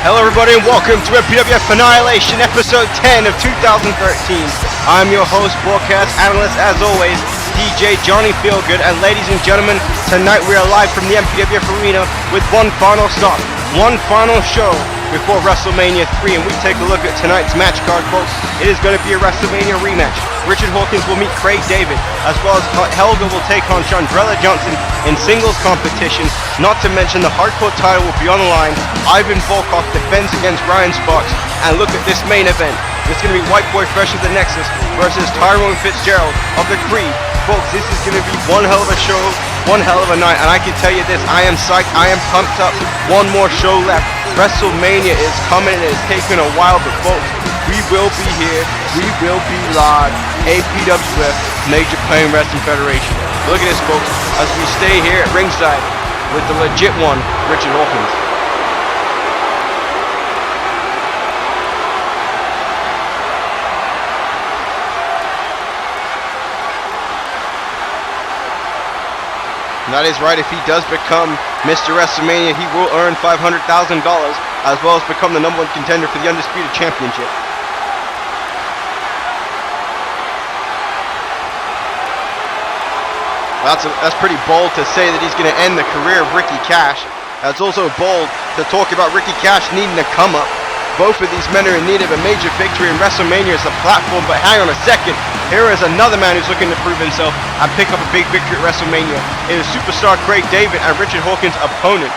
Hello everybody and welcome to MPWF Annihilation episode 10 of 2013. I'm your host, broadcast analyst as always, DJ Johnny Feelgood, and ladies and gentlemen, tonight we are live from the MPWF arena with one final stop, one final show before WrestleMania 3, and we take a look at tonight's match card, folks. It is going to be a WrestleMania rematch. Richard Hawkins will meet Craig David, as well as Helga will take on Chandella in singles competition. Not to mention the hardcore title will be on the line. Ivan Volkov defends against Ryan Sparks, and look at this main event. It's going to be White Boy Fresh of the Nexus versus Tyrone Fitzgerald of the Creed. Folks, this is going to be one hell of a show, one hell of a night, and I can tell you this, I am psyched, I am pumped up. One more show left. WrestleMania is coming, it is taking a while, but folks, we will be here, we will be live. MPWF, Major Pain Wrestling Federation. Look at this, folks, as we stay here at ringside with the legit one, Richard Hawkins. And that is right, if he does become Mr. WrestleMania, he will earn $500,000, as well as become the #1 contender for the Undisputed Championship. That's pretty bold to say that he's going to end the career of Ricky Cash. That's also bold to talk about Ricky Cash needing to come up. Both of these men are in need of a major victory, and WrestleMania is the platform, but hang on a second. Here is another man who's looking to prove himself and pick up a big victory at WrestleMania. It is superstar Craig David and Richard Hawkins' opponent.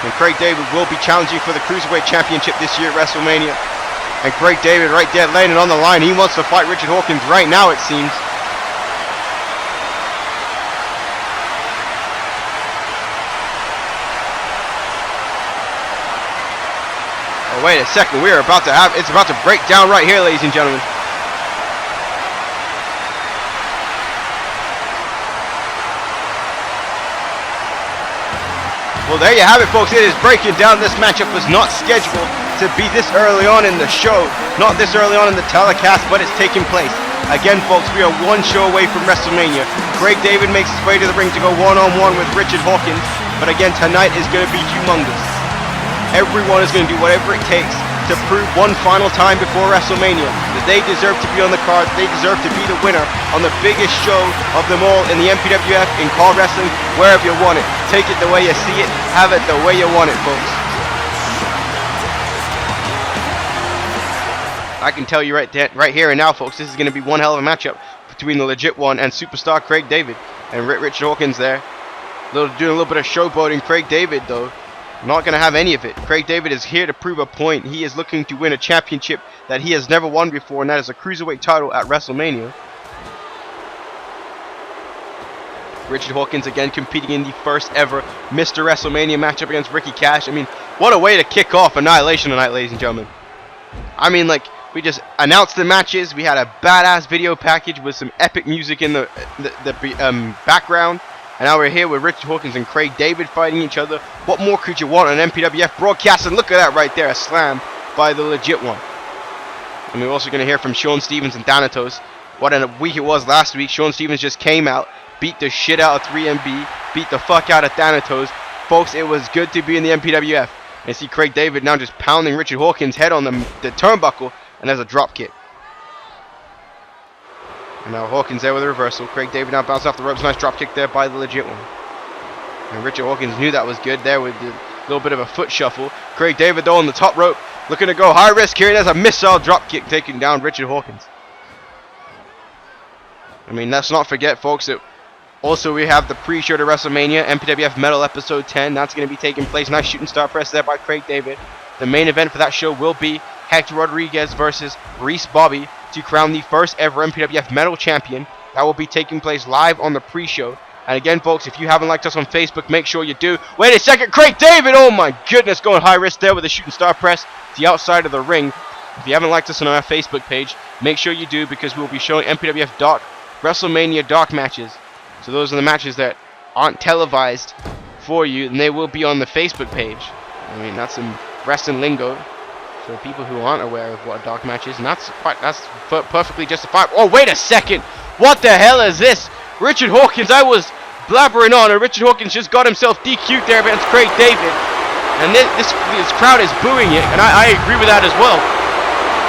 And Craig David will be challenging for the Cruiserweight Championship this year at WrestleMania. And Craig David right there laying it on the line. He wants to fight Richard Hawkins right now, it seems. Wait a second, it's about to break down right here, ladies and gentlemen. Well, there you have it, folks. It is breaking down. This matchup was not scheduled to be this early on in the show, not this early on in the telecast, but it's taking place. Again, folks, we are one show away from WrestleMania. Craig David makes his way to the ring to go one-on-one with Richard Hawkins, but again, tonight is going to be humongous. Everyone is going to do whatever it takes to prove one final time before WrestleMania that they deserve to be on the card, they deserve to be the winner on the biggest show of them all in the MPWF, in card wrestling, wherever you want it. Take it the way you see it, have it the way you want it, folks. I can tell you right here and now, folks, this is going to be one hell of a matchup between the legit one and superstar Craig David and Richard Hawkins there. Doing a little bit of showboating. Craig David, though, not going to have any of it. Craig David is here to prove a point. He is looking to win a championship that he has never won before, and that is a Cruiserweight title at WrestleMania. Richard Hawkins again competing in the first ever Mr. WrestleMania matchup against Ricky Cash. I mean, what a way to kick off Annihilation tonight, ladies and gentlemen. I mean, like, we just announced the matches. We had a badass video package with some epic music in the background. And now we're here with Richard Hawkins and Craig David fighting each other. What more could you want on MPWF broadcast? And look at that right there, a slam by the legit one. And we're also going to hear from Sean Stevens and Thanatos. What a week it was last week. Sean Stevens just came out, beat the shit out of 3MB, beat the fuck out of Thanatos. Folks, it was good to be in the MPWF. And see Craig David now just pounding Richard Hawkins' head on the turnbuckle, and there's a drop kick. And now Hawkins there with a reversal. Craig David now bounced off the ropes. Nice drop kick there by the legit one. And Richard Hawkins knew that was good there with a little bit of a foot shuffle. Craig David though on the top rope, looking to go high risk here. There's a missile drop kick taking down Richard Hawkins. I mean, let's not forget, folks, that also we have the pre-show to WrestleMania, MPWF Metal Episode 10. That's going to be taking place. Nice shooting star press there by Craig David. The main event for that show will be Hector Rodriguez versus Reese Bobby to crown the first ever MPWF Metal Champion. That will be taking place live on the pre-show. And again, folks, if you haven't liked us on Facebook, make sure you do. Wait a second, Craig David! Oh my goodness, going high risk there with a shooting star press to the outside of the ring. If you haven't liked us on our Facebook page, make sure you do, because we will be showing MPWF WrestleMania dark matches. So those are the matches that aren't televised for you, and they will be on the Facebook page. I mean, that's some wrestling lingo for people who aren't aware of what a dark match is, and that's perfectly justified. Oh, wait a second! What the hell is this? Richard Hawkins, I was blabbering on, and Richard Hawkins just got himself DQ'd there against Craig David. And this crowd is booing it, and I agree with that as well.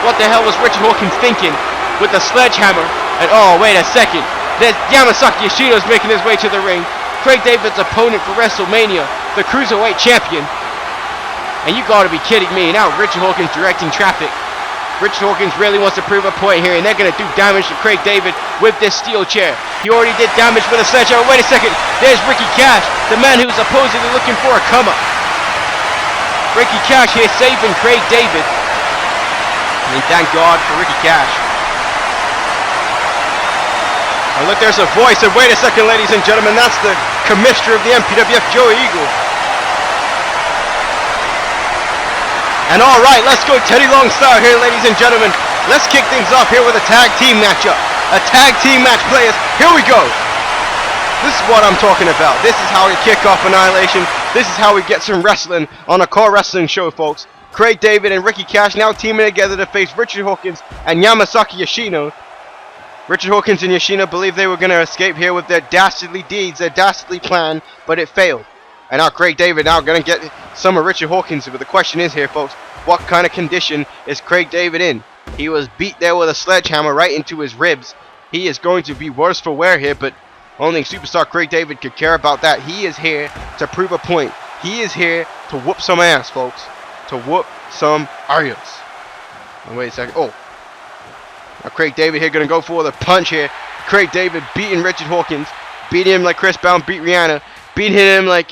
What the hell was Richard Hawkins thinking with the sledgehammer? And oh, wait a second. There's Yamasaki Yoshino's making his way to the ring. Craig David's opponent for WrestleMania, the Cruiserweight Champion. And you gotta be kidding me. Now Richard Hawkins directing traffic. Richard Hawkins really wants to prove a point here, and they're going to do damage to Craig David with this steel chair. He already did damage with a sledgehammer. Wait a second. There's Ricky Cash, the man who's supposedly looking for a come-up. Ricky Cash here saving Craig David. I mean, thank God for Ricky Cash. And look, there's a voice. And wait a second, ladies and gentlemen. That's the commissioner of the MPWF, Joey Eagle. And alright, let's go Teddy Long style here, ladies and gentlemen. Let's kick things off here with a tag team matchup. A tag team match, players. Here we go. This is what I'm talking about. This is how we kick off Annihilation. This is how we get some wrestling on a car wrestling show, folks. Craig David and Ricky Cash now teaming together to face Richard Hawkins and Yamasaki Yoshino. Richard Hawkins and Yoshino believed they were going to escape here with their dastardly deeds, their dastardly plan, but it failed. And now Craig David now going to get some of Richard Hawkins. But the question is here, folks, what kind of condition is Craig David in? He was beat there with a sledgehammer right into his ribs. He is going to be worse for wear here, but only superstar Craig David could care about that. He is here to prove a point. He is here to whoop some ass, folks. To whoop some ass. Oh, wait a second. Oh. Now Craig David here going to go for the punch here. Craig David beating Richard Hawkins. Beating him like Chris Brown beat Rihanna. Beating him like...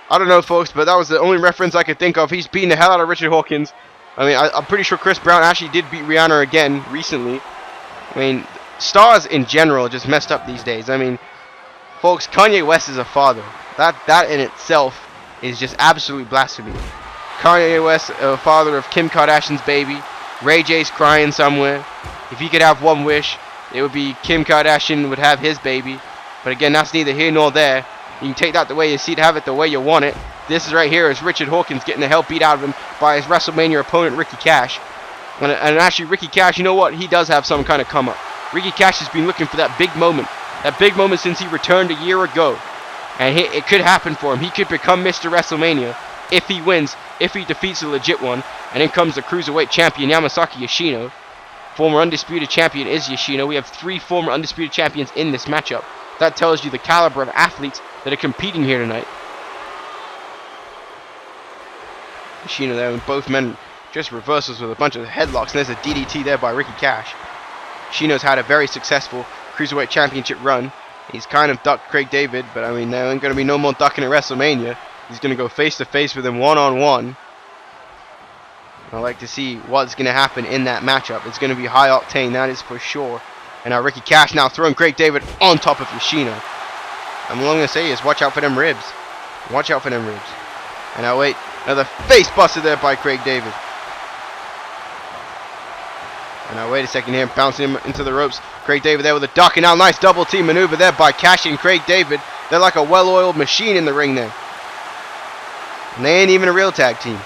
I don't know, folks, but that was the only reference I could think of. He's beating the hell out of Richard Hawkins. I mean, I'm pretty sure Chris Brown actually did beat Rihanna again recently. I mean, stars in general are just messed up these days. I mean, folks, Kanye West is a father. That in itself is just absolute blasphemy. Kanye West, a father of Kim Kardashian's baby. Ray J's crying somewhere. If he could have one wish, it would be Kim Kardashian would have his baby. But again, that's neither here nor there. You can take that the way you see it, have it the way you want it. This is right here is Richard Hawkins getting the hell beat out of him by his WrestleMania opponent, Ricky Cash. And actually, Ricky Cash, you know what? He does have some kind of come up. Ricky Cash has been looking for that big moment. That big moment since he returned a year ago. And it could happen for him. He could become Mr. WrestleMania if he wins, if he defeats a legit one. And in comes the Cruiserweight Champion, Yamasaki Yoshino. Former Undisputed Champion is Yoshino. We have 3 former Undisputed Champions in this matchup. That tells you the caliber of athletes that are competing here tonight. Yoshino there, and both men just reversals with a bunch of headlocks. And there's a DDT there by Ricky Cash. Yoshino's had a very successful Cruiserweight Championship run. He's kind of ducked Craig David, but I mean, there ain't going to be no more ducking at WrestleMania. He's going to go face to face with him one-on-one. I'd like to see what's going to happen in that matchup. It's going to be high octane, that is for sure. And now Ricky Cash now throwing Craig David on top of Yoshino. And what I'm going to say is watch out for them ribs. Watch out for them ribs. And now wait, another face buster there by Craig David. And now wait a second here, bouncing him into the ropes. Craig David there with a duck, and now nice double team maneuver there by Cash and Craig David. They're like a well-oiled machine in the ring there. And they ain't even a real tag team.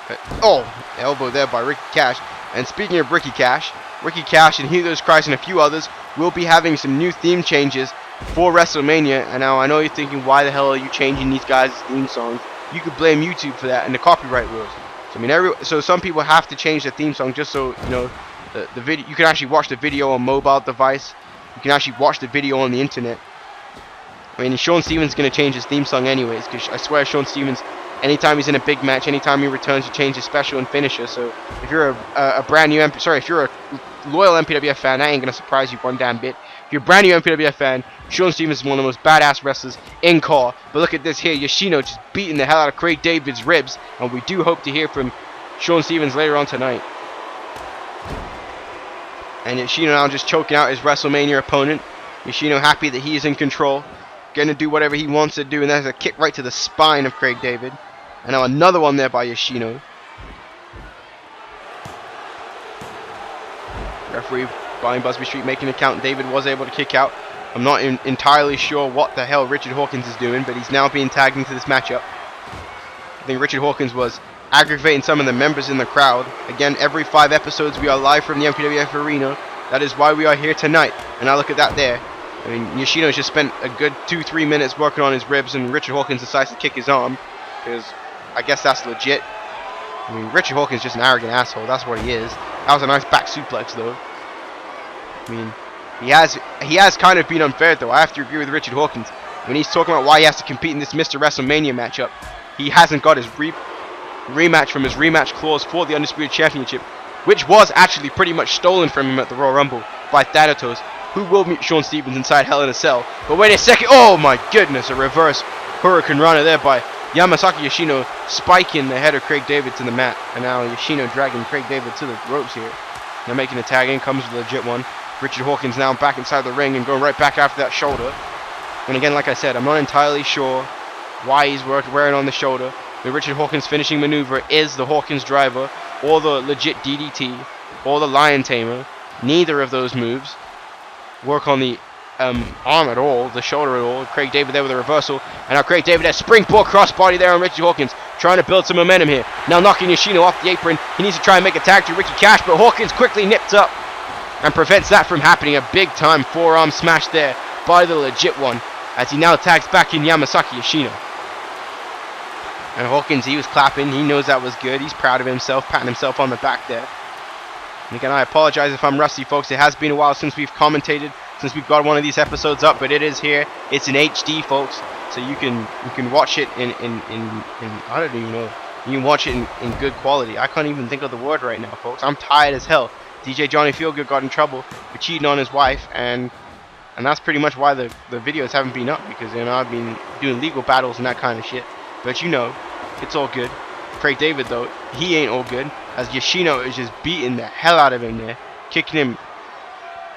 But, oh, elbow there by Ricky Cash. And speaking of Ricky Cash and Healers Christ and a few others will be having some new theme changes for WrestleMania. And now I know you're thinking, why the hell are you changing these guys' theme songs? You could blame YouTube for that and the copyright rules. So I mean, so some people have to change the theme song just so you know the video. You can actually watch the video on mobile device. You can actually watch the video on the internet. I mean, Sean Stevens is going to change his theme song anyways, because I swear Sean Stevens, anytime he's in a big match, anytime he returns, he changes special and finisher. So if you're if you're a loyal MPWF fan, that ain't going to surprise you one damn bit. If you're a brand new MPWF fan, Sean Stevens is one of the most badass wrestlers in car. But look at this here, Yoshino just beating the hell out of Craig David's ribs. And we do hope to hear from Sean Stevens later on tonight. And Yoshino now just choking out his WrestleMania opponent. Yoshino happy that he is in control. Going to do whatever he wants to do. And there's a kick right to the spine of Craig David. And now another one there by Yoshino. Referee Brian Busby Street making a count. David was able to kick out. I'm not entirely sure what the hell Richard Hawkins is doing, but he's now being tagged into this matchup. I think Richard Hawkins was aggravating some of the members in the crowd. Again, every 5 episodes we are live from the MPWF arena. That is why we are here tonight. And now look at that there. I mean, Yoshino's just spent a good 2-3 minutes working on his ribs, and Richard Hawkins decides to kick his arm, because I guess that's legit. I mean, Richard Hawkins is just an arrogant asshole. That's what he is. That was a nice back suplex, though. I mean, he has kind of been unfair, though. I have to agree with Richard Hawkins. When he's talking about why he has to compete in this Mr. WrestleMania matchup, he hasn't got his rematch from his rematch clause for the Undisputed Championship, which was actually pretty much stolen from him at the Royal Rumble by Thanatos, who will meet Shawn Stevens inside Hell in a Cell. But wait a second. Oh my goodness, a reverse Hurricane Rana there by Yamasaki Yoshino, spiking the head of Craig David to the mat. And now Yoshino dragging Craig David to the ropes here. Now making a tag in, comes the legit one. Richard Hawkins now back inside the ring and going right back after that shoulder. And again, like I said, I'm not entirely sure why he's wearing on the shoulder. The Richard Hawkins finishing maneuver is the Hawkins driver, or the legit DDT, or the Lion Tamer. Neither of those moves work on the arm at all, the shoulder at all. Craig David there with a reversal, and now Craig David has springboard crossbody there on Richard Hawkins, trying to build some momentum here. Now knocking Yoshino off the apron. He needs to try and make a tag to Ricky Cash, but Hawkins quickly nipped up and prevents that from happening. A big time forearm smash there by the legit one, as he now tags back in Yamasaki Yoshino. And Hawkins, he was clapping. He knows that was good. He's proud of himself, patting himself on the back there. And again, I apologize if I'm rusty, folks. It has been a while since we've commentated, since we've got one of these episodes up, but it is here. It's in HD, folks, so you can watch it in I don't even know. You can watch it in good quality. I can't even think of the word right now, folks. I'm tired as hell. DJ Johnny Feelgood got in trouble for cheating on his wife, and that's pretty much why the videos haven't been up, because I've been doing legal battles and that kind of shit. But it's all good. Craig David, though, he ain't all good, as Yoshino is just beating the hell out of him there, kicking him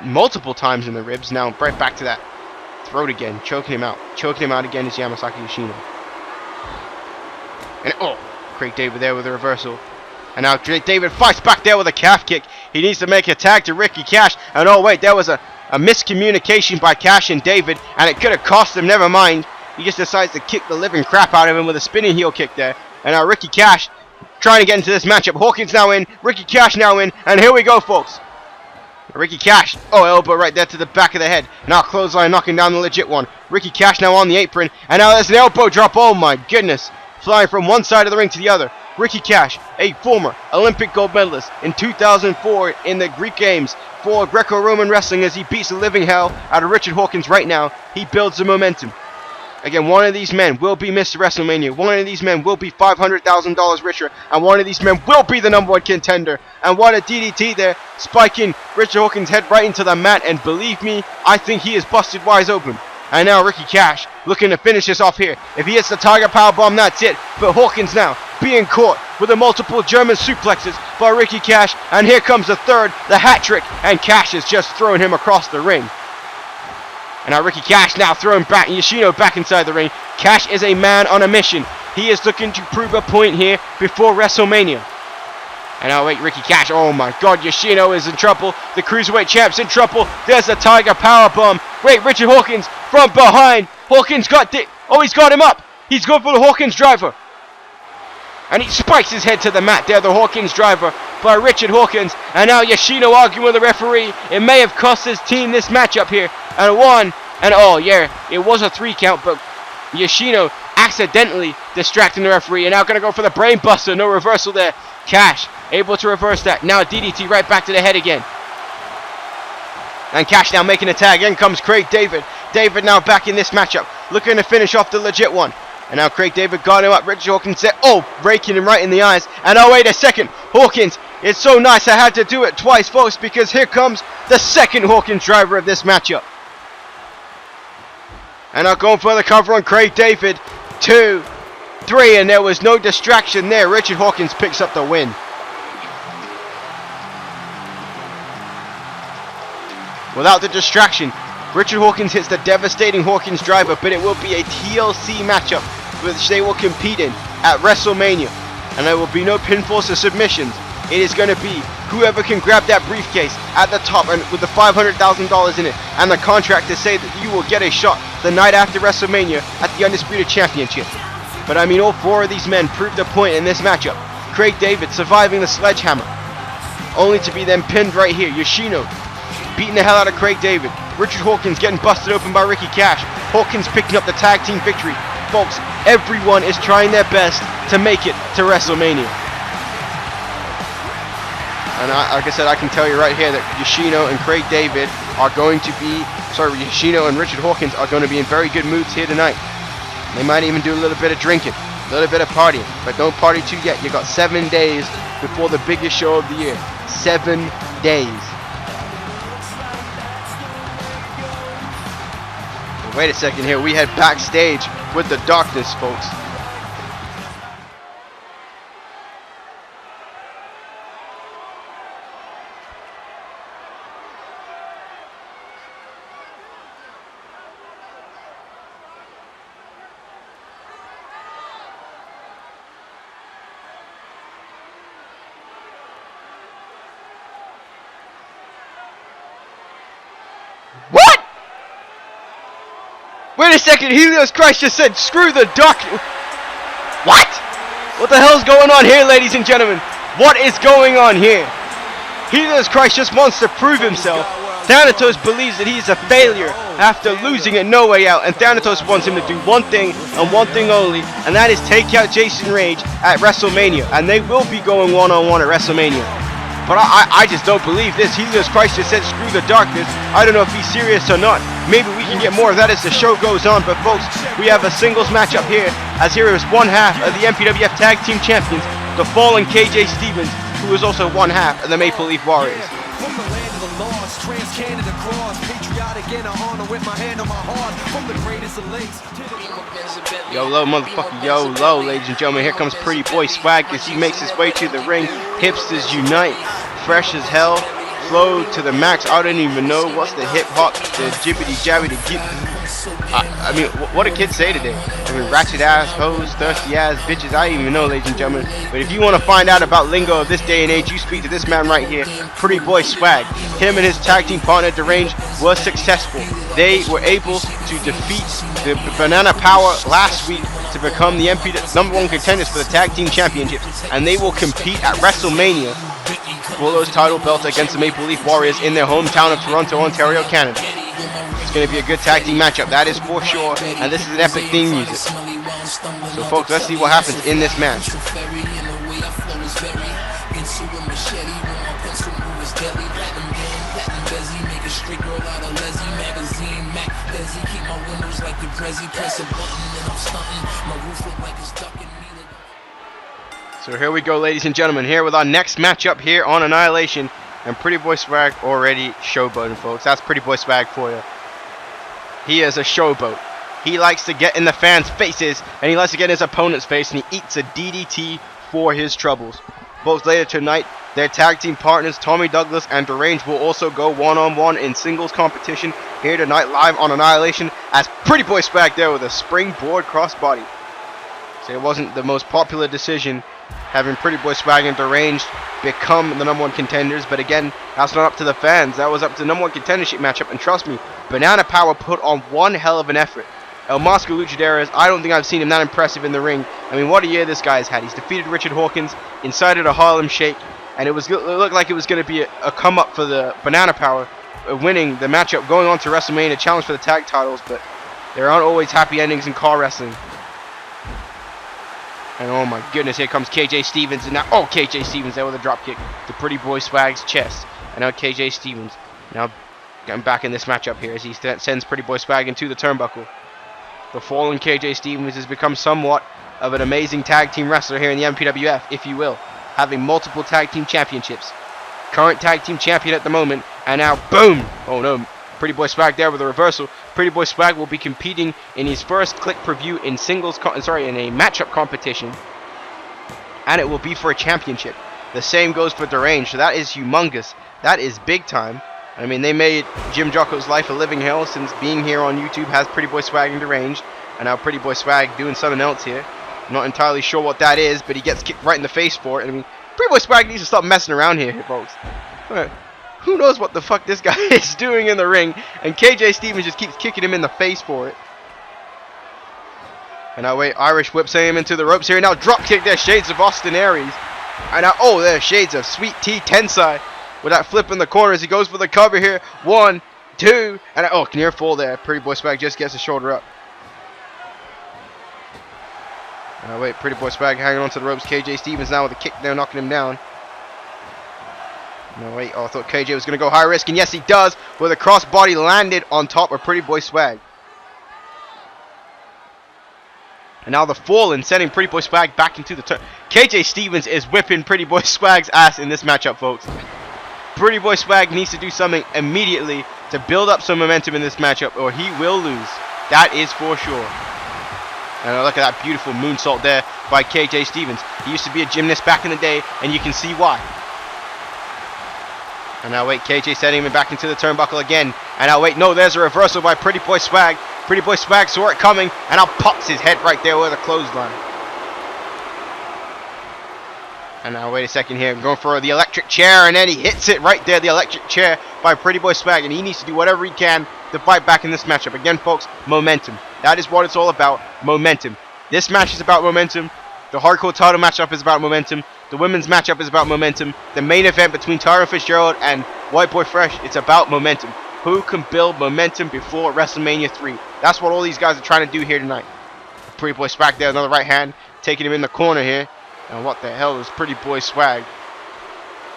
multiple times in the ribs. Now right back to that throat again, choking him out again is Yamasaki Yoshino. And Craig David there with a reversal. And now Craig David fights back there with a calf kick. He needs to make a tag to Ricky Cash. And oh wait, there was a miscommunication by Cash and David, and it could have cost him. Never mind. He just decides to kick the living crap out of him with a spinning heel kick there. And now Ricky Cash trying to get into this matchup. Hawkins now in, Ricky Cash now in, and here we go, folks. Ricky Cash, elbow right there to the back of the head. Now clothesline knocking down the legit one. Ricky Cash now on the apron, and now there's an elbow drop. Oh my goodness. Flying from one side of the ring to the other. Ricky Cash, a former Olympic gold medalist in 2004 in the Greek Games for Greco-Roman wrestling, as he beats the living hell out of Richard Hawkins right now. He builds the momentum. Again, one of these men will be Mr. WrestleMania. One of these men will be $500,000 richer. And one of these men will be the #1 contender. And what a DDT there, spiking Richard Hawkins' head right into the mat. And believe me, I think he is busted wise open. And now Ricky Cash looking to finish this off here. If he hits the Tiger Powerbomb, that's it. But Hawkins now being caught with the multiple German suplexes by Ricky Cash. And here comes the third, the hat trick. And Cash is just throwing him across the ring. And now Ricky Cash now throwing back Yoshino back inside the ring. Cash is a man on a mission. He is looking to prove a point here before WrestleMania. And now wait, Ricky Cash. Oh my God, Yoshino is in trouble. The Cruiserweight Champ's in trouble. There's the Tiger Powerbomb. Wait, Richard Hawkins from behind. Hawkins he's got him up. He's going for the Hawkins driver. And he spikes his head to the mat there, the Hawkins driver by Richard Hawkins. And now Yoshino arguing with the referee. It may have cost his team this matchup here. And one, and it was a 3 count, but Yoshino accidentally distracting the referee. And now going to go for the brain buster. No reversal there. Cash able to reverse that. Now DDT right back to the head again. And Cash now making a tag. In comes Craig David. David now back in this matchup, looking to finish off the legit one. And now Craig David got him up. Richard Hawkins said, raking him right in the eyes. And wait a second. Hawkins, it's so nice I had to do it twice, folks, because here comes the second Hawkins driver of this matchup. And now going for the cover on Craig David. 2, 3, and there was no distraction there. Richard Hawkins picks up the win. Without the distraction, Richard Hawkins hits the devastating Hawkins driver, but it will be a TLC matchup which they will compete in at WrestleMania. And there will be no pinfalls or submissions. It is going to be whoever can grab that briefcase at the top and with the $500,000 in it, and the contract to say that you will get a shot the night after WrestleMania at the Undisputed Championship. But I mean, all 4 of these men proved a point in this matchup. Craig David surviving the sledgehammer, only to be then pinned right here. Yoshino beating the hell out of Craig David. Richard Hawkins getting busted open by Ricky Cash. Hawkins picking up the tag team victory. Folks, everyone is trying their best to make it to WrestleMania. And like I said, I can tell you right here that Yoshino and Craig David are going to be, Yoshino and Richard Hawkins are going to be in very good moods here tonight. They might even do a little bit of drinking, a little bit of partying, but don't party too yet. You got 7 days before the biggest show of the year. 7 days. Wait a second here. We head backstage with the Darkness, folks. What? Wait a second, Helios Christ just said, screw the Darkness. What? What the hell's going on here, ladies and gentlemen? What is going on here? Helios Christ just wants to prove himself. Thanatos believes that he's a failure after losing at No Way Out, and Thanatos wants him to do one thing and one thing only, and that is take out Jason Rage at WrestleMania, and they will be going one-on-one at WrestleMania. But I just don't believe this. Helios Christ just said screw the Darkness. I don't know if he's serious or not. Maybe we can get more of that as the show goes on. But folks, we have a singles matchup here, as here is one half of the MPWF Tag Team Champions, the Fallen KJ Stevens, who is also one half of the Maple Leaf Warriors. From the land of the lost, trans-Canada cross, patriotic and a honor with my hand on my heart, from the greatest of lakes to the... YOLO, motherfucker, YOLO, ladies and gentlemen. Here comes Pretty Boy Swag as he makes his way to the ring. Hipsters unite, fresh as hell, flow to the max. I don't even know what's the hip hop, the jibbity jabbity gip. I mean, what did kids say today? I mean, ratchet ass, hoes, thirsty ass, bitches. I don't even know, ladies and gentlemen. But if you want to find out about lingo of this day and age, you speak to this man right here, Pretty Boy Swag. Him and his tag team partner Deranged were successful. They were able to defeat the Banana Power last week to become the #1 contenders for the tag team championships, and they will compete at WrestleMania for those title belts against the Maple Leaf Warriors in their hometown of Toronto, Ontario, Canada. It's going to be a good tag team matchup, that is for sure, and this is an epic theme music. So folks, let's see what happens in this match. So here we go, ladies and gentlemen, here with our next matchup here on Annihilation, and Pretty Boy Swag already showboating, folks. That's Pretty Boy Swag for you. He is a showboat. He likes to get in the fans' faces, and he likes to get in his opponent's face, and he eats a DDT for his troubles. Both later tonight, their tag team partners Tommy Douglas and Deranged will also go one-on-one in singles competition here tonight live on Annihilation, as Pretty Boy Swag there with a springboard crossbody. So it wasn't the most popular decision having Pretty Boy Swag and Deranged become the #1 contenders, but again, that's not up to the fans. That was up to the #1 contendership matchup, and trust me, Banana Power put on one hell of an effort. El Mosco Luchaderos, I don't think I've seen him that impressive in the ring. I mean, what a year this guy's had. He's defeated Richard Hawkins, incited a Harlem Shake, and it looked like it was going to be a come up for the Banana Power, winning the matchup, going on to WrestleMania, challenge for the tag titles, but there aren't always happy endings in car wrestling. And oh my goodness, here comes KJ Stevens, and now, oh, KJ Stevens there with a drop kick to Pretty Boy Swag's chest. And now KJ Stevens, now getting back in this matchup here as he sends Pretty Boy Swag into the turnbuckle. The fallen KJ Stevens has become somewhat of an amazing tag team wrestler here in the MPWF, if you will, having multiple tag team championships. Current tag team champion at the moment, and now, boom! Oh no, Pretty Boy Swag there with a reversal. Pretty Boy Swag will be competing in his first Click Preview in in a matchup competition, and it will be for a championship. The same goes for Deranged, so that is humongous. That is big time. I mean, they made Jim Jocko's life a living hell since being here on YouTube has Pretty Boy Swag and Deranged, and now Pretty Boy Swag doing something else here. I'm not entirely sure what that is, but he gets kicked right in the face for it. I mean, Pretty Boy Swag needs to stop messing around here, folks. Who knows what the fuck this guy is doing in the ring, and KJ Stevens just keeps kicking him in the face for it. And now wait, Irish whip sending him into the ropes here. Now drop kick there, shades of Austin Aries. And now, oh, there's shades of Sweet Tea Tensai with that flip in the corner as he goes for the cover here. 1, 2, and oh, near fall there. Pretty Boy Swag just gets the shoulder up. Wait, Pretty Boy Swag hanging on to the ropes. KJ Stevens now with a kick there, knocking him down. No, wait, oh, I thought KJ was going to go high risk, and yes, he does, with a crossbody landed on top of Pretty Boy Swag. And now the fallen sending Pretty Boy Swag back into the turn. KJ Stevens is whipping Pretty Boy Swag's ass in this matchup, folks. Pretty Boy Swag needs to do something immediately to build up some momentum in this matchup, or he will lose. That is for sure. And look at that beautiful moonsault there by KJ Stevens. He used to be a gymnast back in the day, and you can see why. And now wait, KJ sending him back into the turnbuckle again. And now wait, no, there's a reversal by Pretty Boy Swag. Pretty Boy Swag saw it coming, and now pops his head right there with a clothesline. And now wait a second here, I'm going for the electric chair, and then he hits it right there, the electric chair by Pretty Boy Swag, and he needs to do whatever he can to fight back in this matchup. Again, folks, momentum. That is what it's all about, momentum. This match is about momentum. The hardcore title matchup is about momentum. The women's matchup is about momentum. The main event between Tyron Fitzgerald and White Boy Fresh, it's about momentum. Who can build momentum before WrestleMania 3? That's what all these guys are trying to do here tonight. Pretty Boy Swag there, another right hand, taking him in the corner here. And what the hell is Pretty Boy Swag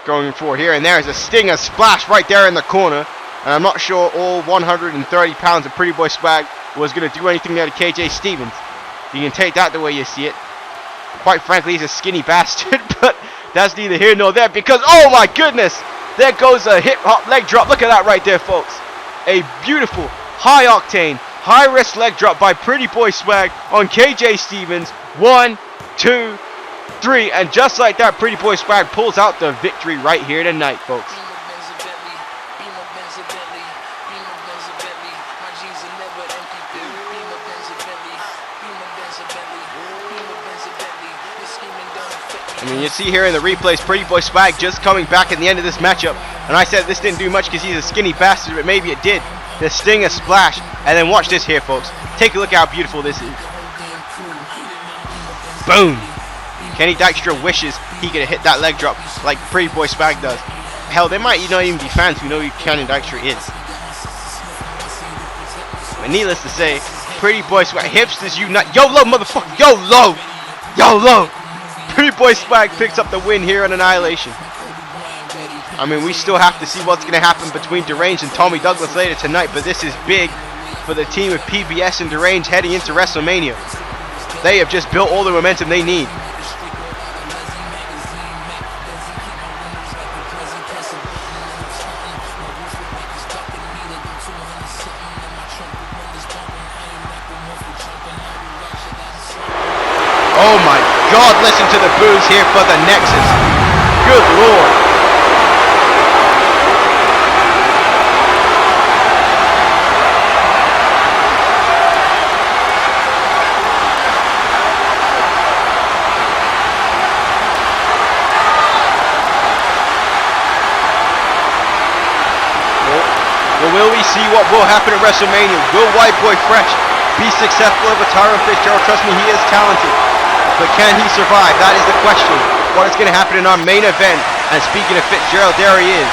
going for here? And there's a stinger splash right there in the corner. And I'm not sure all 130 pounds of Pretty Boy Swag was going to do anything there to KJ Stevens. You can take that the way you see it. Quite frankly, he's a skinny bastard, but that's neither here nor there because, oh my goodness, there goes a hip-hop leg drop. Look at that right there, folks. A beautiful, high-octane, high-risk leg drop by Pretty Boy Swag on KJ Stevens. 1, 2, 3, and just like that, Pretty Boy Swag pulls out the victory right here tonight, folks. I mean, you see here in the replays, Pretty Boy Swag just coming back at the end of this matchup. And I said this didn't do much because he's a skinny bastard, but maybe it did. The stinger splash. And then watch this here, folks. Take a look at how beautiful this is. Boom. Kenny Dykstra wishes he could have hit that leg drop like Pretty Boy Swag does. Hell, there might not even be fans who know who Kenny Dykstra is. But needless to say, Pretty Boy Swag, hipsters unite. YOLO, motherfucker. YOLO. YOLO. Pretty Boy Swag picks up the win here on Annihilation. I mean, we still have to see what's going to happen between Deranged and Tommy Douglas later tonight, but this is big for the team of PBS and Deranged heading into WrestleMania. They have just built all the momentum they need. Oh my God, listen to the boos here for the Nexus. Good Lord. Well, will we see what will happen at WrestleMania? Will White Boy Fresh be successful over Tyron Fitzgerald? Trust me, he is talented. But can he survive? That is the question. What is going to happen in our main event? And speaking of Fitzgerald, there he is.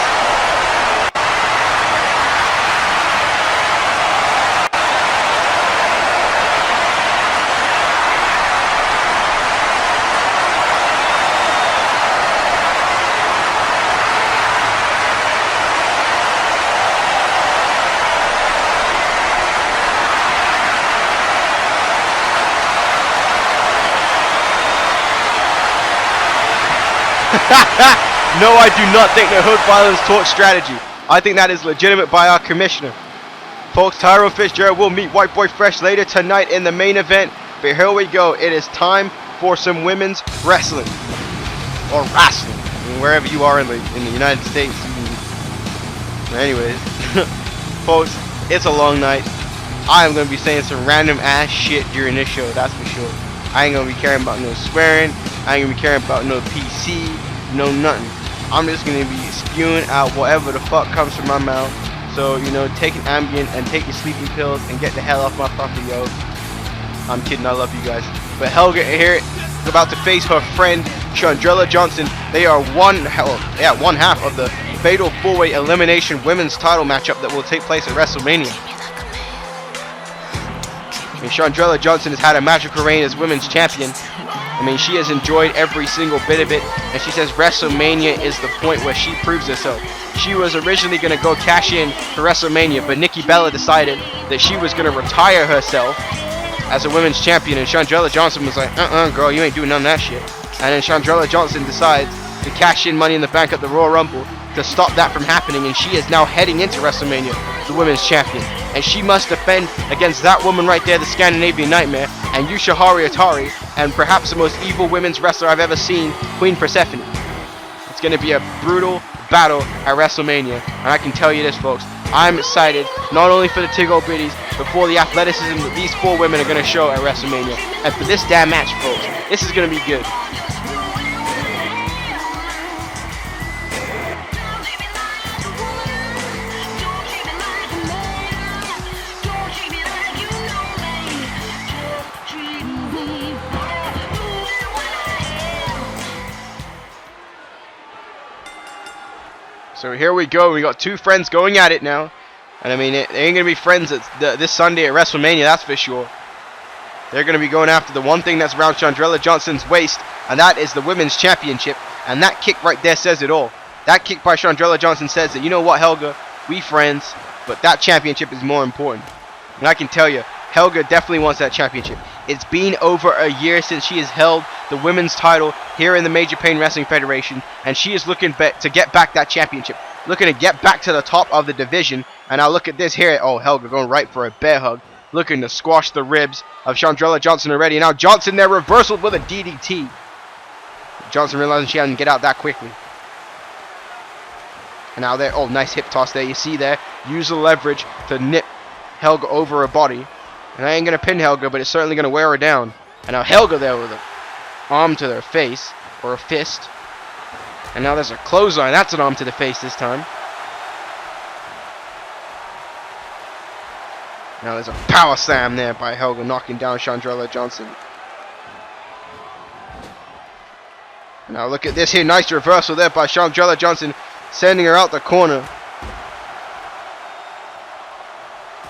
No, I do not think that Hood Violence taught strategy. I think that is legitimate by our commissioner. Folks, Tyron Fitzgerald will meet White Boy Fresh later tonight in the main event. But here we go. It is time for some women's wrestling. Or wrestling. I mean, wherever you are in the United States. Anyways. Folks, it's a long night. I am going to be saying some random ass shit during this show. That's for sure. I ain't going to be caring about no swearing. I ain't going to be caring about no PC. No nothing. I'm just gonna be spewing out whatever the fuck comes from my mouth. So, you know, take an Ambien and take your sleeping pills and get the hell off my property, yo. I'm kidding, I love you guys. But Helga here is about to face her friend Chandella Johnson. They are one half of the fatal 4-way elimination women's title matchup that will take place at WrestleMania. I mean, Chandella Johnson has had a magical reign as women's champion. I mean, she has enjoyed every single bit of it, and she says WrestleMania is the point where she proves herself. She was originally going to go cash in for WrestleMania, but Nikki Bella decided that she was going to retire herself as a women's champion, and Chandella Johnson was like, girl, you ain't doing none of that shit. And then Chandella Johnson decides to cash in Money in the Bank at the Royal Rumble to stop that from happening, and she is now heading into WrestleMania, the women's champion. And she must defend against that woman right there, the Scandinavian Nightmare, and Yusha Atari, and perhaps the most evil women's wrestler I've ever seen, Queen Persephone. It's going to be a brutal battle at WrestleMania, and I can tell you this, folks, I'm excited not only for the Tiggle Bitties, but for the athleticism that these 4 women are going to show at WrestleMania. And for this damn match, folks, this is going to be good. So here we go. We got 2 friends going at it now. And I mean, they ain't going to be friends this Sunday at WrestleMania, that's for sure. They're going to be going after the one thing that's around Chandella Johnson's waist, and that is the Women's Championship. And that kick right there says it all. That kick by Chandella Johnson says that, you know what, Helga, we friends, but that championship is more important. And I can tell you, Helga definitely wants that championship. It's been over a year since she has held the women's title here in the Major Pain Wrestling Federation, and she is looking to get back that championship, looking to get back to the top of the division. And now look at this here. Oh, Helga going right for a bear hug, looking to squash the ribs of Chandella Johnson already. And now Johnson there reversal with a DDT. Johnson realizing she hadn't get out that quickly. And now there, oh, nice hip toss there. You see there, use the leverage to nip Helga over her body. And I ain't going to pin Helga, but it's certainly going to wear her down. And now Helga there with an arm to their face, or a fist. And now there's a clothesline. That's an arm to the face this time. Now there's a power slam there by Helga, knocking down Chandella Johnson. Now look at this here. Nice reversal there by Chandella Johnson, sending her out the corner.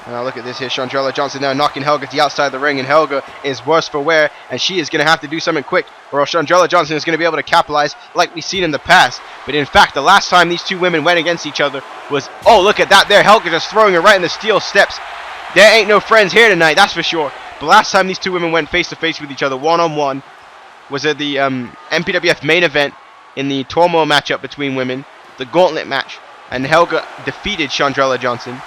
Now look at this here, Chandella Johnson now knocking Helga to the outside of the ring, and Helga is worse for wear, and she is going to have to do something quick, or else Chandella Johnson is going to be able to capitalize like we've seen in the past. But in fact, the last time these 2 women went against each other was, oh, look at that there, Helga just throwing her right in the steel steps. There ain't no friends here tonight, that's for sure. The last time these 2 women went face to face with each other, one-on-one, was at the MPWF main event in the Tormo matchup between women, the gauntlet match, and Helga defeated Chandella Johnson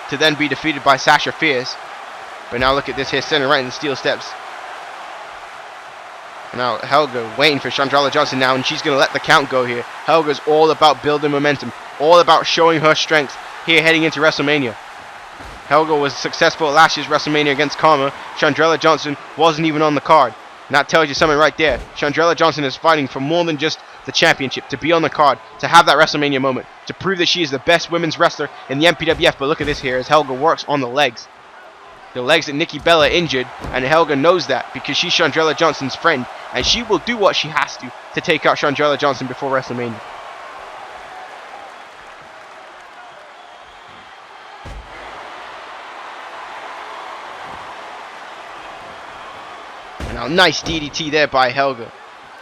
to then be defeated by Sasha Fierce. But now look at this here, sending right in the steel steps. And now Helga waiting for Chandella Johnson now, and she's going to let the count go here. Helga's all about building momentum, all about showing her strength here heading into WrestleMania. Helga was successful at last year's WrestleMania against Karma. Chandella Johnson wasn't even on the card. And that tells you something right there. Chandella Johnson is fighting for more than just the championship, to be on the card, to have that WrestleMania moment, to prove that she is the best women's wrestler in the MPWF. But look at this here as Helga works on the legs. The legs that Nikki Bella injured, and Helga knows that because she's Chandella Johnson's friend, and she will do what she has to take out Chandella Johnson before WrestleMania. And now nice DDT there by Helga,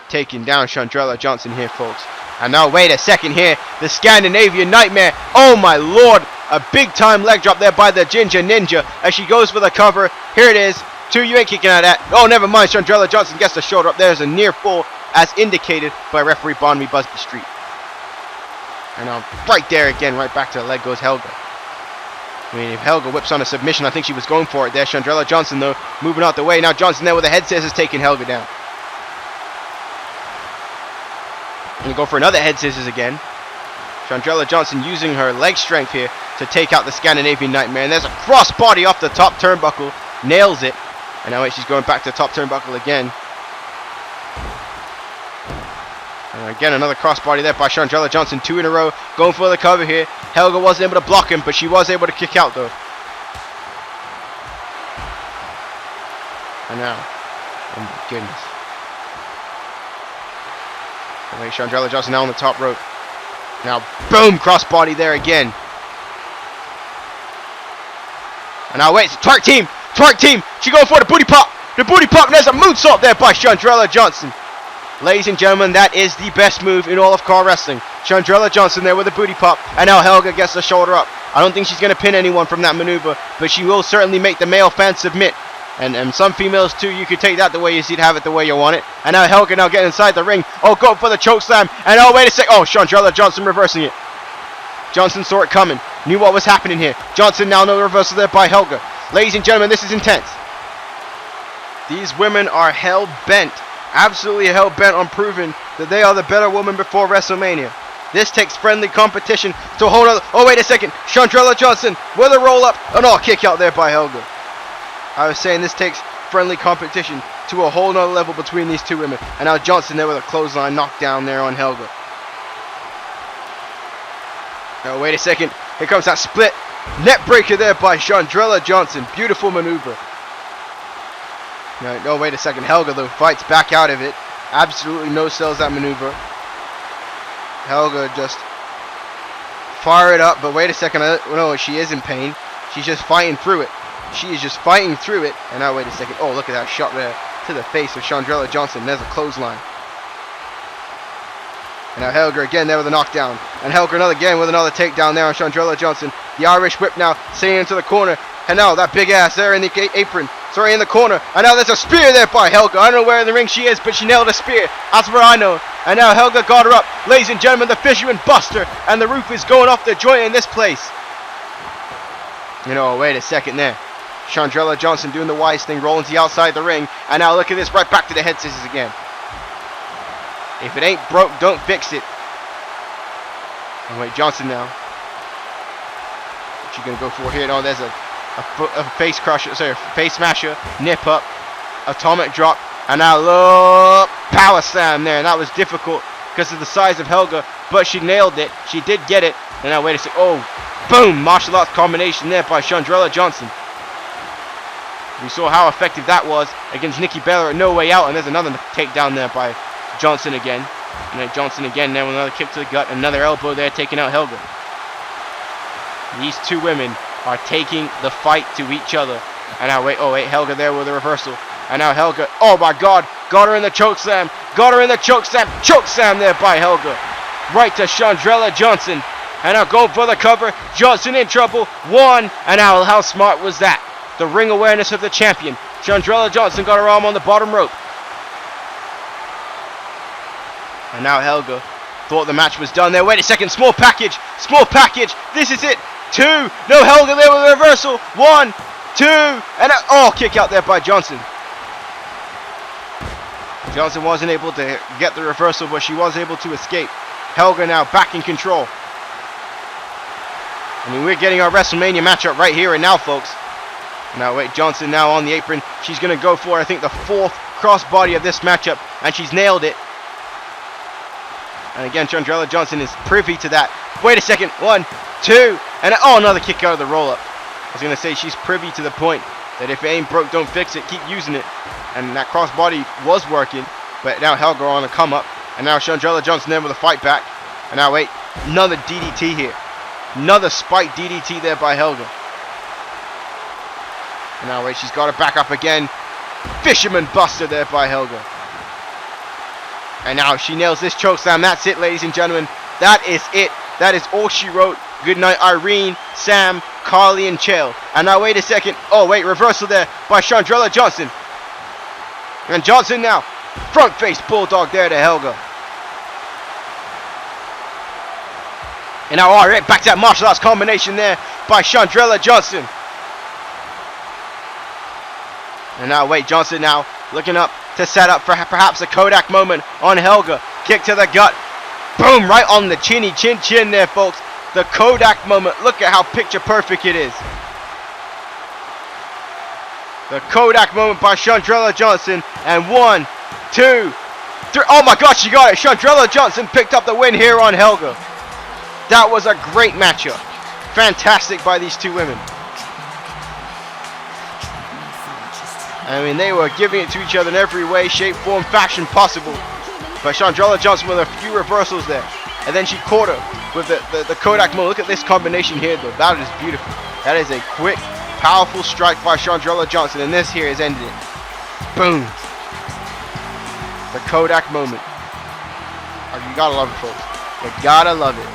taking down Chandella Johnson here, folks. And now wait a second here, the Scandinavian Nightmare. Oh my lord, a big time leg drop there by the Ginger Ninja as she goes for the cover. Here it is. 2, you ain't kicking out of that. Oh, never mind. Chandella Johnson gets the shoulder up. There's a near fall as indicated by referee Barnaby Busby Street. And now right there again, right back to the leg goes Helga. I mean, if Helga whips on a submission, I think she was going for it there. Chandella Johnson, though, moving out the way. Now Johnson there with the head scissors taking Helga down. And go for another head scissors again. Chandella Johnson using her leg strength here to take out the Scandinavian Nightmare. And there's a cross body off the top turnbuckle. Nails it. And now wait, she's going back to the top turnbuckle again. And again, another crossbody there by Chandella Johnson. 2 in a row. Going for the cover here. Helga wasn't able to block him, but she was able to kick out, though. And now. Oh my goodness. And wait, Chandella Johnson now on the top rope. Now, boom, crossbody there again. And now, wait, twerk team. She going for the booty pop. And there's a moonsault there by Chandella Johnson. Ladies and gentlemen, that is the best move in all of car wrestling. Chandella Johnson there with a booty pop. And now Helga gets the shoulder up. I don't think she's going to pin anyone from that maneuver, but she will certainly make the male fans submit. And some females too, you could take that the way you see it, have it the way you want it. And now Helga now getting inside the ring. Oh, go for the choke slam. And oh, wait a sec. Oh, Chandella Johnson reversing it. Johnson saw it coming. Knew what was happening here. Johnson now no reversal there by Helga. Ladies and gentlemen, this is intense. These women are hell-bent. Absolutely hell-bent on proving that they are the better woman before WrestleMania. This takes friendly competition to a whole other... Oh, wait a second. Chandella Johnson with a roll-up. And oh, kick out there by Helga. I was saying this takes friendly competition to a whole nother level between these two women. And now Johnson there with a clothesline knockdown there on Helga. Oh, wait a second. Here comes that split net breaker there by Chandella Johnson. Beautiful maneuver. No, wait a second. Helga, though, fights back out of it. Absolutely no sells that maneuver. Helga just fire it up. But wait a second. No, she is in pain. She's just fighting through it. She is just fighting through it. And now, wait a second. Oh, look at that shot there to the face of Chandella Johnson. There's a clothesline. And now Helga again there with a knockdown. And Helga again with another takedown there on Chandella Johnson. The Irish whip now sailing into the corner. And now that big ass there in the apron. Sorry, in the corner. And now there's a spear there by Helga. I don't know where in the ring she is, but she nailed a spear. That's where I know. And now Helga got her up. Ladies and gentlemen, the Fisherman Buster. And the roof is going off the joint in this place. You know, wait a second there. Chandella Johnson doing the wise thing, rolling to the outside the ring. And now look at this, right back to the head scissors again. If it ain't broke, don't fix it. Oh, wait, Johnson now. What you gonna go for here? No, there's a face crusher, sorry, face smasher, nip up, atomic drop, and now look, power slam there. And that was difficult because of the size of Helga, but she nailed it. She did get it. And now wait a second. Oh, boom, martial arts combination there by Chandella Johnson. We saw how effective that was against Nikki Bella at No Way Out, and there's another takedown there by Johnson again. And then Johnson again there with another kick to the gut, another elbow there taking out Helga. These two women are taking the fight to each other. And now wait, oh wait, Helga there with a reversal. And now Helga, oh my god, got her in the choke slam. Choke slam there by Helga. Right to Chandella Johnson. And now going for the cover. Johnson in trouble. One. And now how smart was that? The ring awareness of the champion. Chandella Johnson got her arm on the bottom rope. And now Helga thought the match was done there. Wait a second, small package. This is it. Two. No, Helga there with a reversal. One, two, and oh, kick out there by Johnson. Johnson wasn't able to get the reversal, but she was able to escape. Helga now back in control. I mean, we're getting our WrestleMania matchup right here and now, folks. Now, wait, Johnson now on the apron. She's going to go for, I think, the fourth crossbody of this matchup, and she's nailed it. And again, Chandella Johnson is privy to that. Wait a second. One, two, and oh, another kick out of the roll-up. I was going to say she's privy to the point that if it ain't broke, don't fix it. Keep using it. And that crossbody was working, but now Helga on the come-up. And now Chandella Johnson there with a fight back. And now, wait, another DDT here. Another spike DDT there by Helga. And now, wait, she's got her back up again. Fisherman Buster there by Helga. And now she nails this chokeslam. That's it, ladies and gentlemen. That is it. That is all she wrote. Good night, Irene, Sam, Carly, and Chael. And now, wait a second. Oh, wait, reversal there by Chandella Johnson. And Johnson now. Front face bulldog there to Helga. And now, all right, back to that martial arts combination there by Chandella Johnson. And now, wait, Johnson now looking up to set up for perhaps a Kodak moment on Helga. Kick to the gut. Boom, right on the chinny chin there, folks. The Kodak moment. Look at how picture perfect it is. The Kodak moment by Chandella Johnson. And one, two, three. Oh my God, she got it. Chandella Johnson picked up the win here on Helga. That was a great matchup. Fantastic by these two women. I mean, they were giving it to each other in every way, shape, form, fashion possible. But Chandella Johnson with a few reversals there. And then she caught her with the Kodak mode. Look at this combination here, though. That is beautiful. That is a quick, powerful strike by Chandella Johnson, and this here is ending it. Boom. The Kodak moment. You gotta love it, folks. You gotta love it.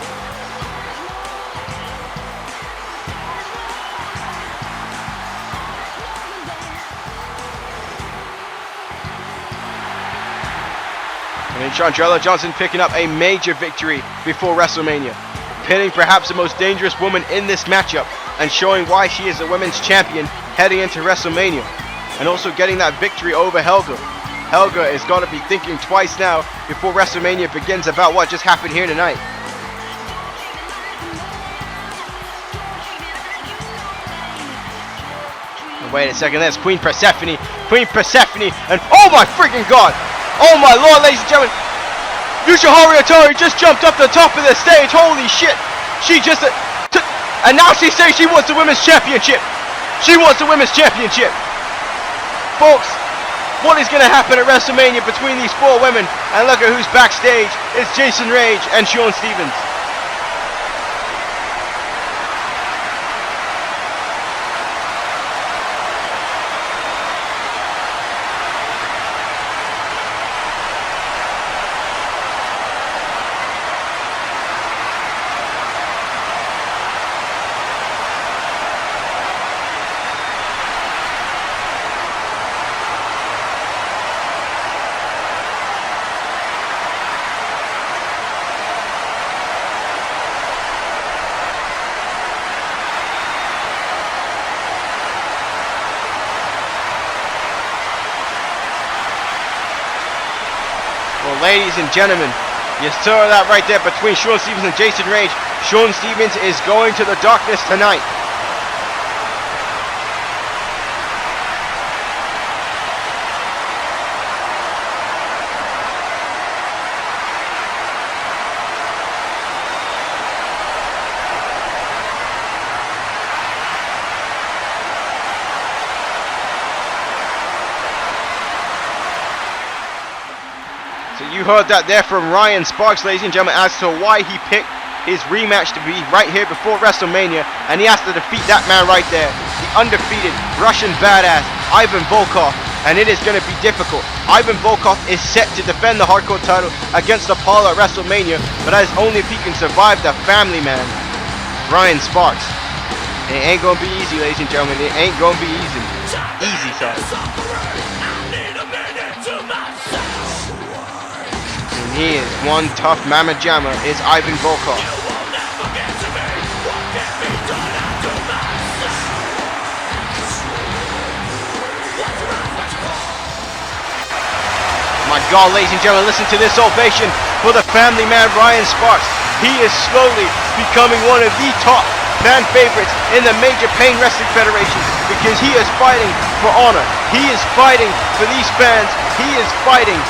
And Chandella Johnson picking up a major victory before WrestleMania, pinning perhaps the most dangerous woman in this matchup and showing why she is the women's champion heading into WrestleMania, and also getting that victory over Helga. Helga has got to be thinking twice now before WrestleMania begins about what just happened here tonight. Wait a second, there's Queen Persephone, and oh my freaking god! Oh my lord, ladies and gentlemen! Yoshiharu Atari just jumped up the top of the stage, holy shit! She just, and now she's saying she wants the women's championship! She wants the women's championship! Folks, what is going to happen at WrestleMania between these four women? And look at who's backstage, it's Jason Rage and Sean Stevens. Ladies and gentlemen, you saw that right there between Sean Stevens and Jason Rage. Sean Stevens is going to the darkness tonight. You heard that there from Ryan Sparks, ladies and gentlemen, as to why he picked his rematch to be right here before WrestleMania, and he has to defeat that man right there, the undefeated Russian badass Ivan Volkov, and it is going to be difficult. Ivan Volkov is set to defend the hardcore title against Apollo at WrestleMania, but that is only if he can survive the family man, Ryan Sparks. It ain't going to be easy, ladies and gentlemen. It ain't going to be easy. Easy, sorry. He is one tough mama jammer, is Ivan Volkov. My God, ladies and gentlemen, listen to this ovation for the family man Ryan Sparks. He is slowly becoming one of the top fan favorites in the Major Pain Wrestling Federation because he is fighting for honor. He is fighting for these fans. He is fighting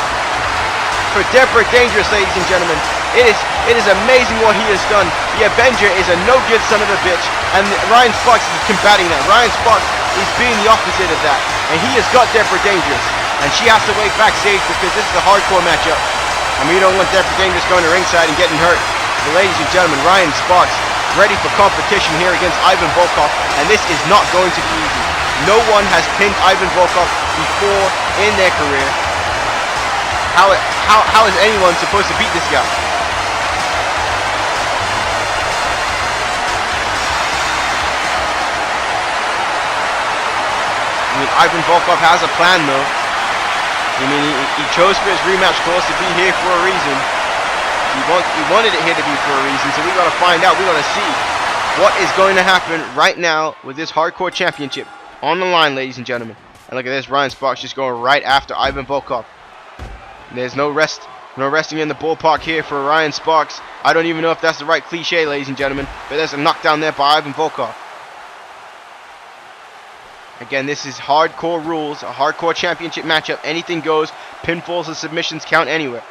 for Deborah Dangerous, ladies and gentlemen. It is amazing what he has done. The Avenger is a no-good son of a bitch, and Ryan Sparks is combating that. Ryan Sparks is being the opposite of that, and he has got Deborah Dangerous, and she has to wait backstage because this is a hardcore matchup, and we don't want Deborah Dangerous going to ringside and getting hurt. But ladies and gentlemen, Ryan Sparks ready for competition here against Ivan Volkov, and this is not going to be easy. No one has pinned Ivan Volkov before in their career. How is anyone supposed to beat this guy? I mean, Ivan Volkov has a plan, though. I mean, he chose for his rematch clause to be here for a reason. He wanted it here to be for a reason, so we got to find out. We got to see what is going to happen right now with this hardcore championship on the line, ladies and gentlemen. And look at this, Ryan Sparks just going right after Ivan Volkov. There's no resting in the ballpark here for Ryan Sparks. I don't even know if that's the right cliche, ladies and gentlemen, but there's a knockdown there by Ivan Volkov. Again, this is hardcore rules, a hardcore championship matchup. Anything goes. Pinfalls and submissions count anywhere.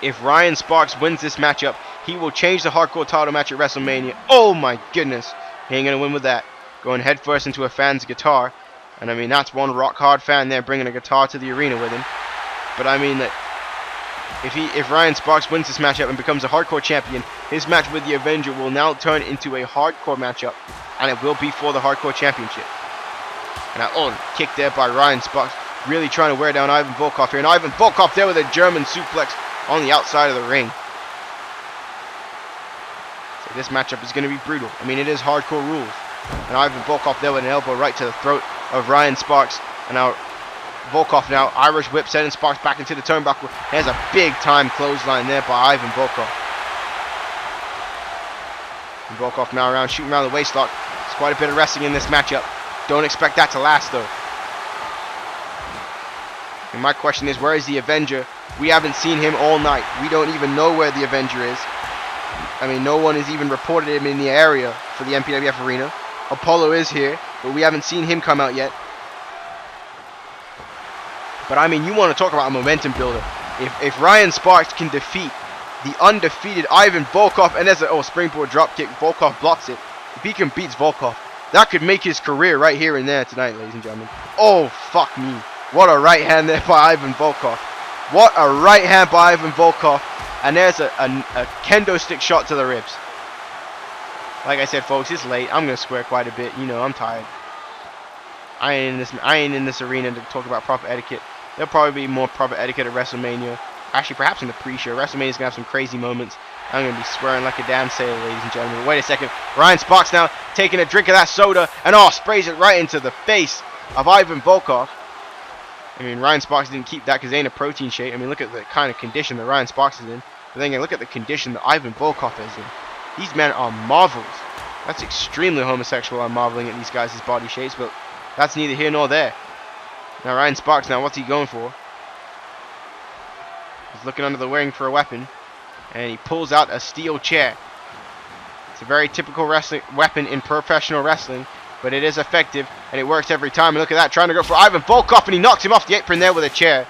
If Ryan Sparks wins this matchup, he will change the hardcore title match at WrestleMania. Oh my goodness. He ain't going to win with that. Going headfirst into a fan's guitar. And I mean, that's one rock hard fan there bringing a guitar to the arena with him. But I mean, that If Ryan Sparks wins this matchup and becomes a hardcore champion, his match with the Avenger will now turn into a hardcore matchup, and it will be for the hardcore championship. And kick there by Ryan Sparks, really trying to wear down Ivan Volkov here, and Ivan Volkov there with a German suplex on the outside of the ring. So this matchup is going to be brutal. I mean, it is hardcore rules. And Ivan Volkov there with an elbow right to the throat of Ryan Sparks, and now Volkov now Irish whip, sending Sparks back into the turnbuckle. There's a big time clothesline there by Ivan Volkov. And Volkov now around, shooting around the waistlock. There's quite a bit of wrestling in this matchup. Don't expect that to last though. And my question is, where is the Avenger? We haven't seen him all night. We don't even know where the Avenger is. I mean, no one has even reported him in the area for the MPWF arena. Apollo is here, but we haven't seen him come out yet. But I mean, you want to talk about a momentum builder. If Ryan Sparks can defeat the undefeated Ivan Volkov, and there's a springboard dropkick, Volkov blocks it. If he can beat Volkov, that could make his career right here and there tonight, ladies and gentlemen. Oh, fuck me. What a right hand there by Ivan Volkov. What a right hand by Ivan Volkov. And there's a kendo stick shot to the ribs. Like I said, folks, it's late. I'm going to swear quite a bit. You know, I'm tired. I ain't in this arena to talk about proper etiquette. There'll probably be more proper etiquette at WrestleMania. Actually, perhaps in the pre-show. WrestleMania's going to have some crazy moments. I'm going to be swearing like a damn sailor, ladies and gentlemen. Wait a second. Ryan Sparks now taking a drink of that soda and sprays it right into the face of Ivan Volkov. I mean, Ryan Sparks didn't keep that because it ain't a protein shake. I mean, look at the kind of condition that Ryan Sparks is in. But then again, look at the condition that Ivan Volkov is in. These men are marvels. That's extremely homosexual. I'm marveling at these guys' body shapes, but that's neither here nor there. Now Ryan Sparks, now what's he going for? He's looking under the ring for a weapon, and he pulls out a steel chair. It's a very typical wrestling weapon in professional wrestling, but it is effective, and it works every time. And look at that, trying to go for Ivan Volkov, and he knocks him off the apron there with a chair.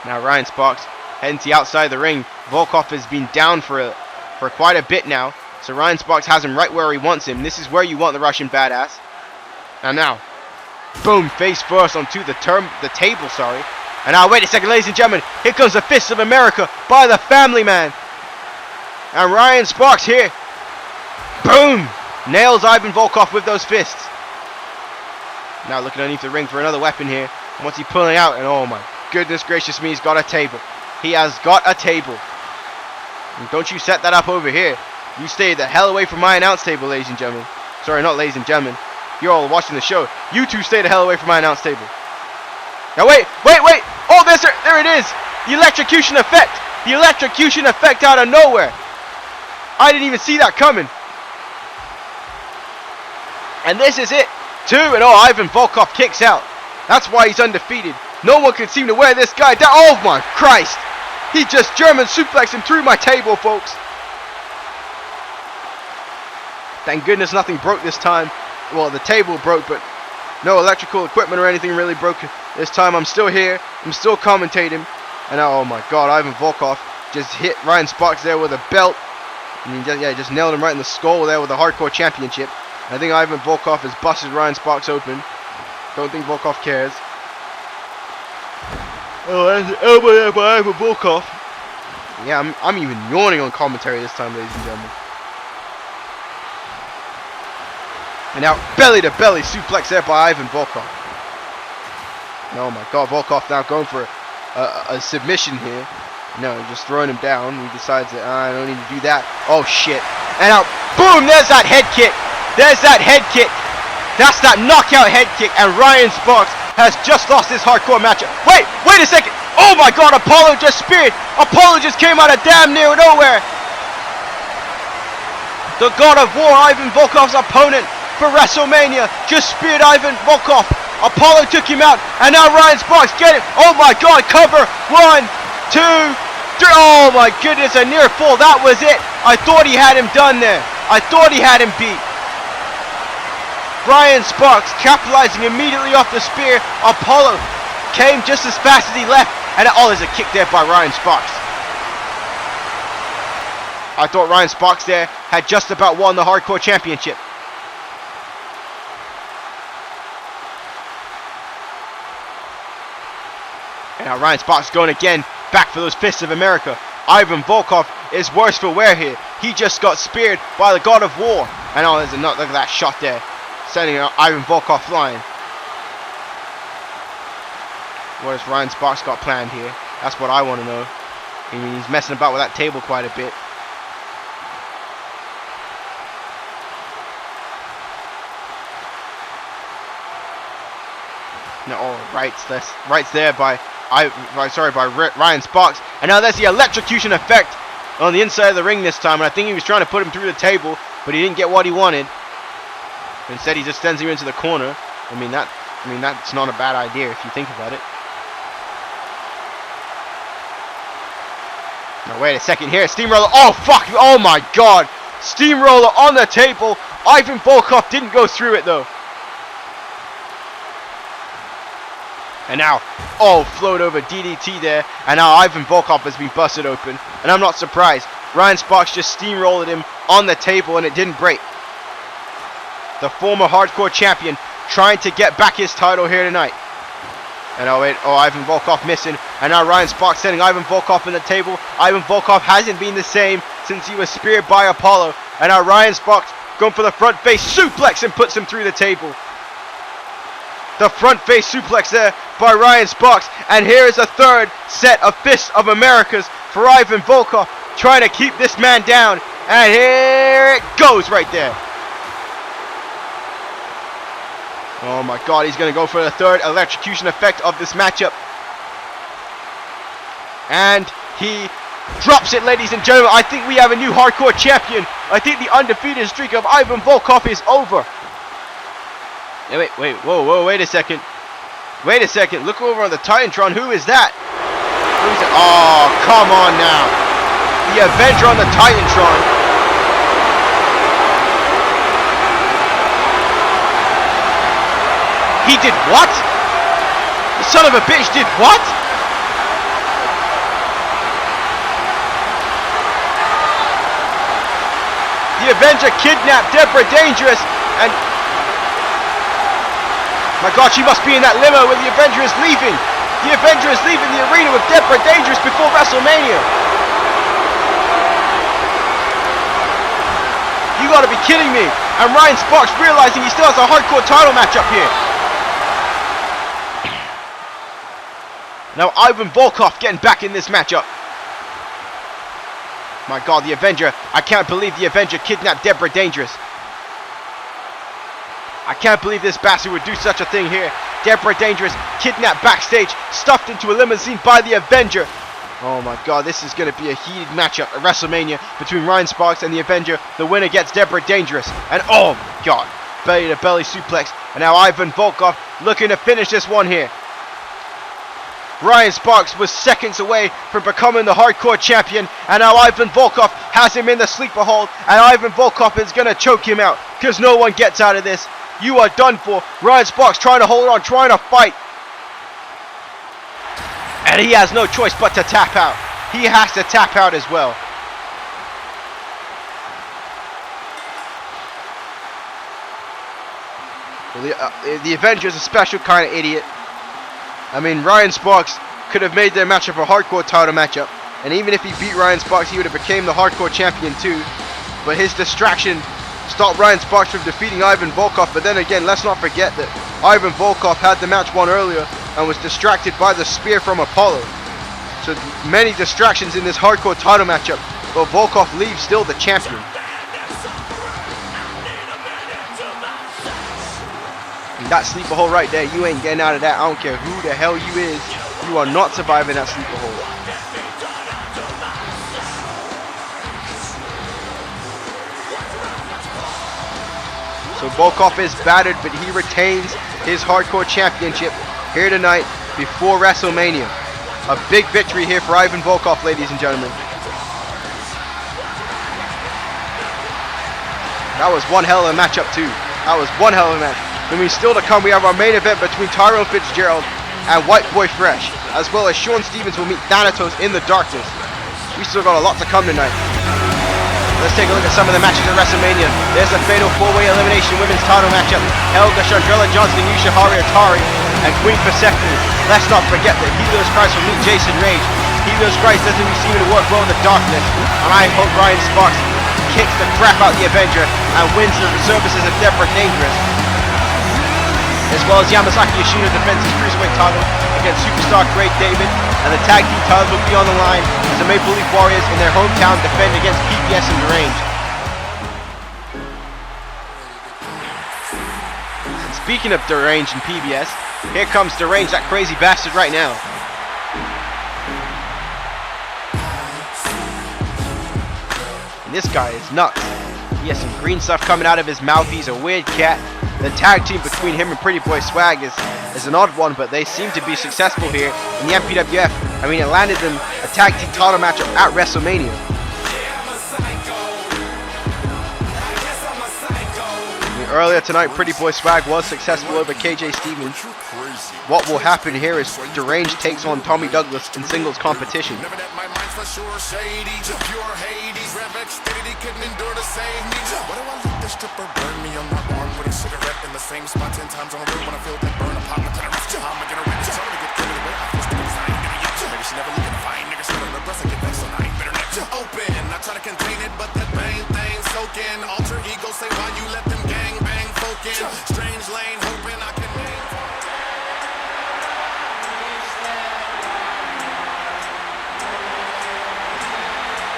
Now Ryan Sparks heading to the outside of the ring. Volkov has been down for quite a bit now, so Ryan Sparks has him right where he wants him. This is where you want the Russian badass. And now, boom, face first onto the table, sorry. And now, wait a second, ladies and gentlemen, here comes the Fists of America by the Family Man. And Ryan Sparks here, boom, nails Ivan Volkov with those fists. Now looking underneath the ring for another weapon here. And what's he pulling out? And oh my goodness gracious me, he's got a table. He has got a table. And don't you set that up over here. You stay the hell away from my announce table, ladies and gentlemen. Sorry, not ladies and gentlemen. You're all watching the show. You two stay the hell away from my announce table. Now wait. Oh, there it is. The electrocution effect. The electrocution effect out of nowhere. I didn't even see that coming. And this is it. 2, and Ivan Volkov kicks out. That's why he's undefeated. No one can seem to wear this guy down. Oh my Christ. He just German suplexed him through my table, folks. Thank goodness nothing broke this time. Well, the table broke, but no electrical equipment or anything really broke this time. I'm still here. I'm still commentating. And oh my God, Ivan Volkov just hit Ryan Sparks there with a belt. And he just nailed him right in the skull there with the Hardcore Championship. I think Ivan Volkov has busted Ryan Sparks open. Don't think Volkov cares. Oh, that's an elbow there by Ivan Volkov. Yeah, I'm even yawning on commentary this time, ladies and gentlemen. And now belly-to-belly suplex there by Ivan Volkov. And oh my God, Volkov now going for a submission here. No, just throwing him down. He decides that I don't need to do that. Oh shit. And now, boom, there's that head kick. There's that head kick. That's that knockout head kick. And Ryan Sparks has just lost this hardcore matchup. Wait a second. Oh my God, Apollo just speared. Apollo just came out of damn near nowhere. The God of War, Ivan Volkov's opponent for WrestleMania, just speared Ivan Volkov. Apollo took him out, and now Ryan Sparks get it. Oh my God, cover. 1, 2, 3. Oh my goodness, a near fall. That was it. I thought he had him done there. I thought he had him beat. Ryan Sparks capitalizing immediately off the spear. Apollo came just as fast as he left, and there's a kick there by Ryan Sparks. I thought Ryan Sparks there had just about won the Hardcore Championship. And now Ryan Sparks going again, back for those Fists of America. Ivan Volkov is worse for wear here. He just got speared by the God of War. And oh, there's another, look at that shot there, sending Ivan Volkov flying. What has Ryan Sparks got planned here? That's what I want to know. I mean, he's messing about with that table quite a bit. No, rights there by Ryan Sparks. And now there's the electrocution effect on the inside of the ring this time. And I think he was trying to put him through the table, but he didn't get what he wanted. Instead, he just sends him into the corner. I mean, that's not a bad idea if you think about it. Now wait a second here, Steamroller. Oh fuck! Oh my God! Steamroller on the table. Ivan Volkov didn't go through it though. And now, oh, float over DDT there. And now Ivan Volkov has been busted open. And I'm not surprised. Ryan Sparks just steamrolled him on the table and it didn't break. The former hardcore champion trying to get back his title here tonight. And oh wait, oh, Ivan Volkov missing. And now Ryan Sparks sending Ivan Volkov in the table. Ivan Volkov hasn't been the same since he was speared by Apollo. And now Ryan Sparks going for the front face suplex and puts him through the table. The front face suplex there by Ryan Sparks. And here is a third set of Fists of Americas for Ivan Volkov, trying to keep this man down. And here it goes right there. Oh my God, he's going to go for the third electrocution effect of this matchup. And he drops it, ladies and gentlemen. I think we have a new hardcore champion. I think the undefeated streak of Ivan Volkov is over. Hey, wait a second. Wait a second, look over on the Titantron. Who is that? Who is it? Oh, come on now. The Avenger on the Titantron. He did what? The son of a bitch did what? The Avenger kidnapped Deborah Dangerous and... My God, she must be in that limo where the Avenger is leaving. The Avenger is leaving the arena with Deborah Dangerous before WrestleMania. You gotta be kidding me. And Ryan Sparks realizing he still has a hardcore title match up here. Now Ivan Volkov getting back in this matchup. My God, the Avenger. I can't believe the Avenger kidnapped Deborah Dangerous. I can't believe this bastard would do such a thing here. Deborah Dangerous kidnapped backstage, stuffed into a limousine by the Avenger. Oh my God, this is going to be a heated matchup at WrestleMania between Ryan Sparks and the Avenger. The winner gets Deborah Dangerous. And oh my God, belly to belly suplex. And now Ivan Volkov looking to finish this one here. Ryan Sparks was seconds away from becoming the hardcore champion, and now Ivan Volkov has him in the sleeper hold, and Ivan Volkov is going to choke him out, because no one gets out of this. You are done for. Ryan Sparks trying to hold on, trying to fight. And he has no choice but to tap out. He has to tap out as well. Well, the Avenger is a special kind of idiot. I mean, Ryan Sparks could have made their matchup a hardcore title matchup. And even if he beat Ryan Sparks, he would have became the hardcore champion too. But his distraction stopped Ryan Sparks from defeating Ivan Volkov. But then again, let's not forget that Ivan Volkov had the match won earlier and was distracted by the spear from Apollo. So many distractions in this hardcore title matchup. But Volkov leaves still the champion. That sleeper hole right there, you ain't getting out of that. I don't care who the hell you is. You are not surviving that sleeper hole. So Volkov is battered, but he retains his hardcore championship here tonight before WrestleMania. A big victory here for Ivan Volkov, ladies and gentlemen. That was one hell of a matchup too. That was one hell of a match. And still to come, we have our main event between Tyrone Fitzgerald and White Boy Fresh, as well as Sean Stevens will meet Thanatos in the darkness. We still got a lot to come tonight. Let's take a look at some of the matches at WrestleMania. There's a fatal 4-way elimination women's title matchup. Helga, Chandella, Johnson, Yusha, Hari, Atari and Queen Persephone. Let's not forget that Helios Christ will meet Jason Rage. Helios Christ doesn't really seem to work well in the darkness, and I hope Ryan Sparks kicks the crap out of the Avenger and wins the services of Deborah Dangerous. As well as Yamasaki Yoshino defends his Cruiserweight title against Superstar Craig David, and the tag team titles will be on the line as the Maple Leaf Warriors in their hometown defend against PBS and Deranged. And speaking of Deranged and PBS, here comes Deranged, that crazy bastard right now. And this guy is nuts. He has some green stuff coming out of his mouth. He's a weird cat. The tag team between him and Pretty Boy Swag is an odd one, but they seem to be successful here in the MPWF. I mean, it landed them a tag team title matchup at WrestleMania. Earlier tonight, Pretty Boy Swag was successful over KJ Stevens. What will happen here is Deranged takes on Tommy Douglas in singles competition. Strange lane, hoping I can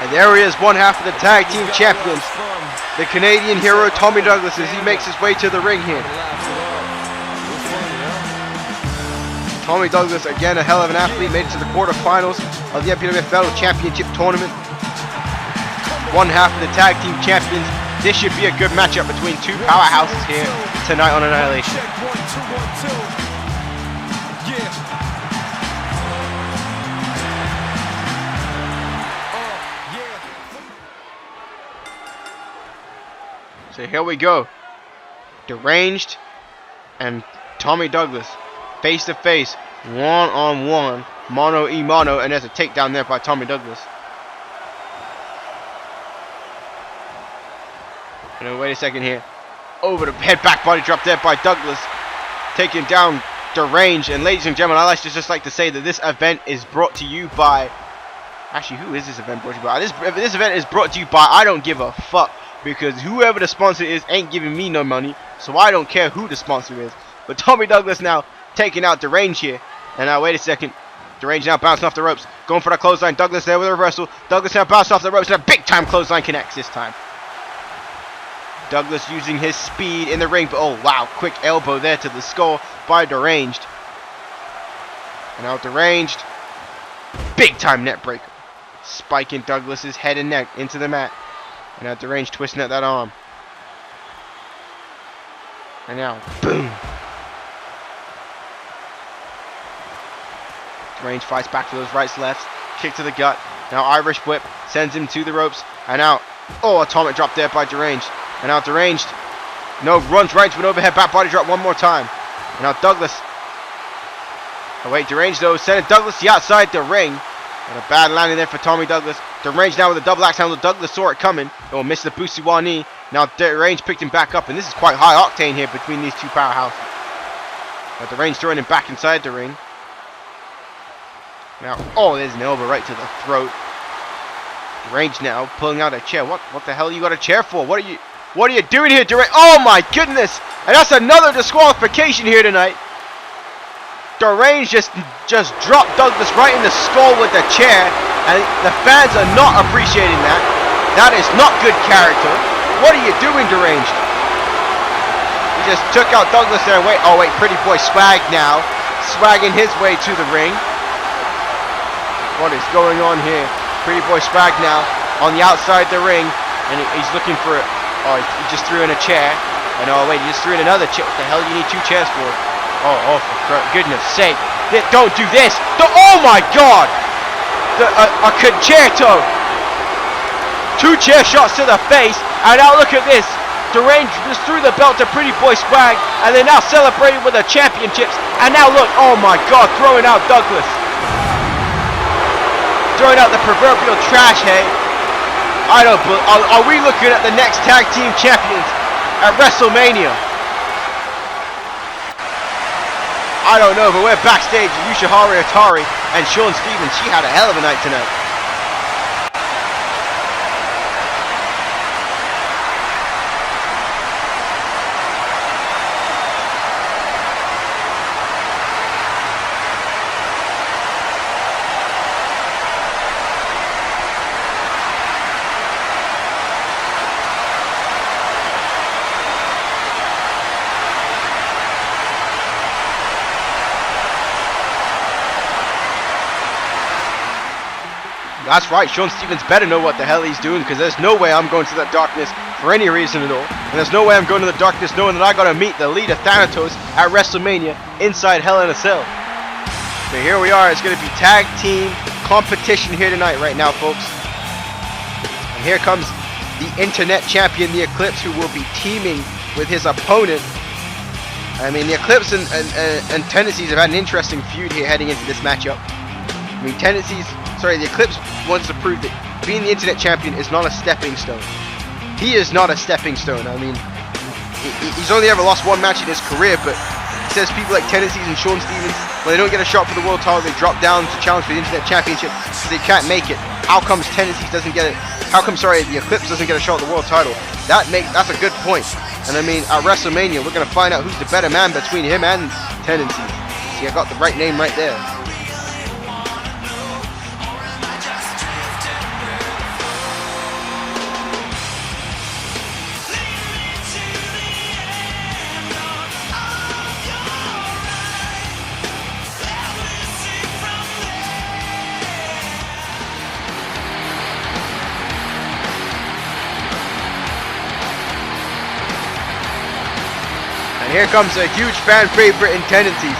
And there he is, one half of the tag team champions, the Canadian hero Tommy Douglas, as he makes his way to the ring here. Tommy Douglas, again a hell of an athlete, made it to the quarterfinals of the MPWF Battle Championship Tournament. One half of the tag team champions. This should be a good matchup between two powerhouses here tonight on Annihilation. So here we go. Deranged and Tommy Douglas face to face, one on one, mano a mano, and there's a takedown there by Tommy Douglas. And wait a second here. Over the head back body drop there by Douglas, taking down Deranged. And ladies and gentlemen, I just like to say that this event is brought to you by. Actually, who is this event brought to you by? This event is brought to you by I don't give a fuck, because whoever the sponsor is ain't giving me no money, so I don't care who the sponsor is. But Tommy Douglas now taking out Deranged here. And now wait a second. Deranged now bouncing off the ropes, going for the clothesline. Douglas there with a reversal. Douglas now bouncing off the ropes, and a big time clothesline connects this time. Douglas using his speed in the ring, but oh wow, quick elbow there to the skull by Deranged. And now Deranged, big time net breaker, spiking Douglas's head and neck into the mat. And now Deranged twisting at that arm. And now, boom. Deranged fights back for those rights, lefts, kick to the gut. Now Irish whip sends him to the ropes. And now, oh, atomic drop there by Deranged. And now Deranged, no, runs right to an overhead back body drop one more time. And now Douglas. Oh wait, Deranged though, sending Douglas to the outside the ring. And a bad landing there for Tommy Douglas. Deranged now with a double axe handle. Douglas saw it coming. Oh, missed the Busiwa knee. Now Deranged picked him back up. And this is quite high octane here between these two powerhouses. Now Deranged throwing him back inside the ring. Now, oh, there's an elbow right to the throat. Deranged now pulling out a chair. What the hell you got a chair for? What are you doing here, Deranged? Oh my goodness! And that's another disqualification here tonight. Deranged just dropped Douglas right in the skull with the chair, and the fans are not appreciating that. That is not good character. What are you doing, Deranged? He just took out Douglas there. Oh wait, Pretty Boy Swag now, swagging his way to the ring. What is going on here? Pretty Boy Swag now on the outside the ring, and he's looking for it. Oh, he just threw in a chair, and oh wait, he just threw in another chair. What the hell do you need two chairs for? Oh, for goodness sake! Don't do this! Oh my God! A concerto. Two chair shots to the face, and now look at this. Deranged just threw the belt to Pretty Boy Swag, and they're now celebrating with the championships. And now look, oh my God, throwing out Douglas. Throwing out the proverbial trash head. Are we looking at the next tag team champions at WrestleMania? I don't know, but we're backstage with Yoshihara Atari and Sean Stevens. She had a hell of a night tonight. That's right, Sean Stevens better know what the hell he's doing, because there's no way I'm going to the darkness for any reason at all. And there's no way I'm going to the darkness knowing that I gotta meet the leader Thanatos at WrestleMania inside Hell in a Cell. So here we are, it's gonna be tag team competition here tonight right now, folks. And here comes the internet champion, the Eclipse, who will be teaming with his opponent. I mean, the Eclipse and Tendencies have had an interesting feud here heading into this matchup. I mean, the Eclipse wants to prove that being the internet champion is not a stepping stone. He is not a stepping stone. I mean, he's only ever lost one match in his career, but he says people like Tendencies and Sean Stevens, when they don't get a shot for the world title, they drop down to challenge for the internet championship because they can't make it. How comes Tendencies doesn't get it? The Eclipse doesn't get a shot at the world title? That's a good point. And I mean, at WrestleMania, we're gonna find out who's the better man between him and Tendencies. See, I got the right name right there. Here comes a huge fan favorite in Tendencies.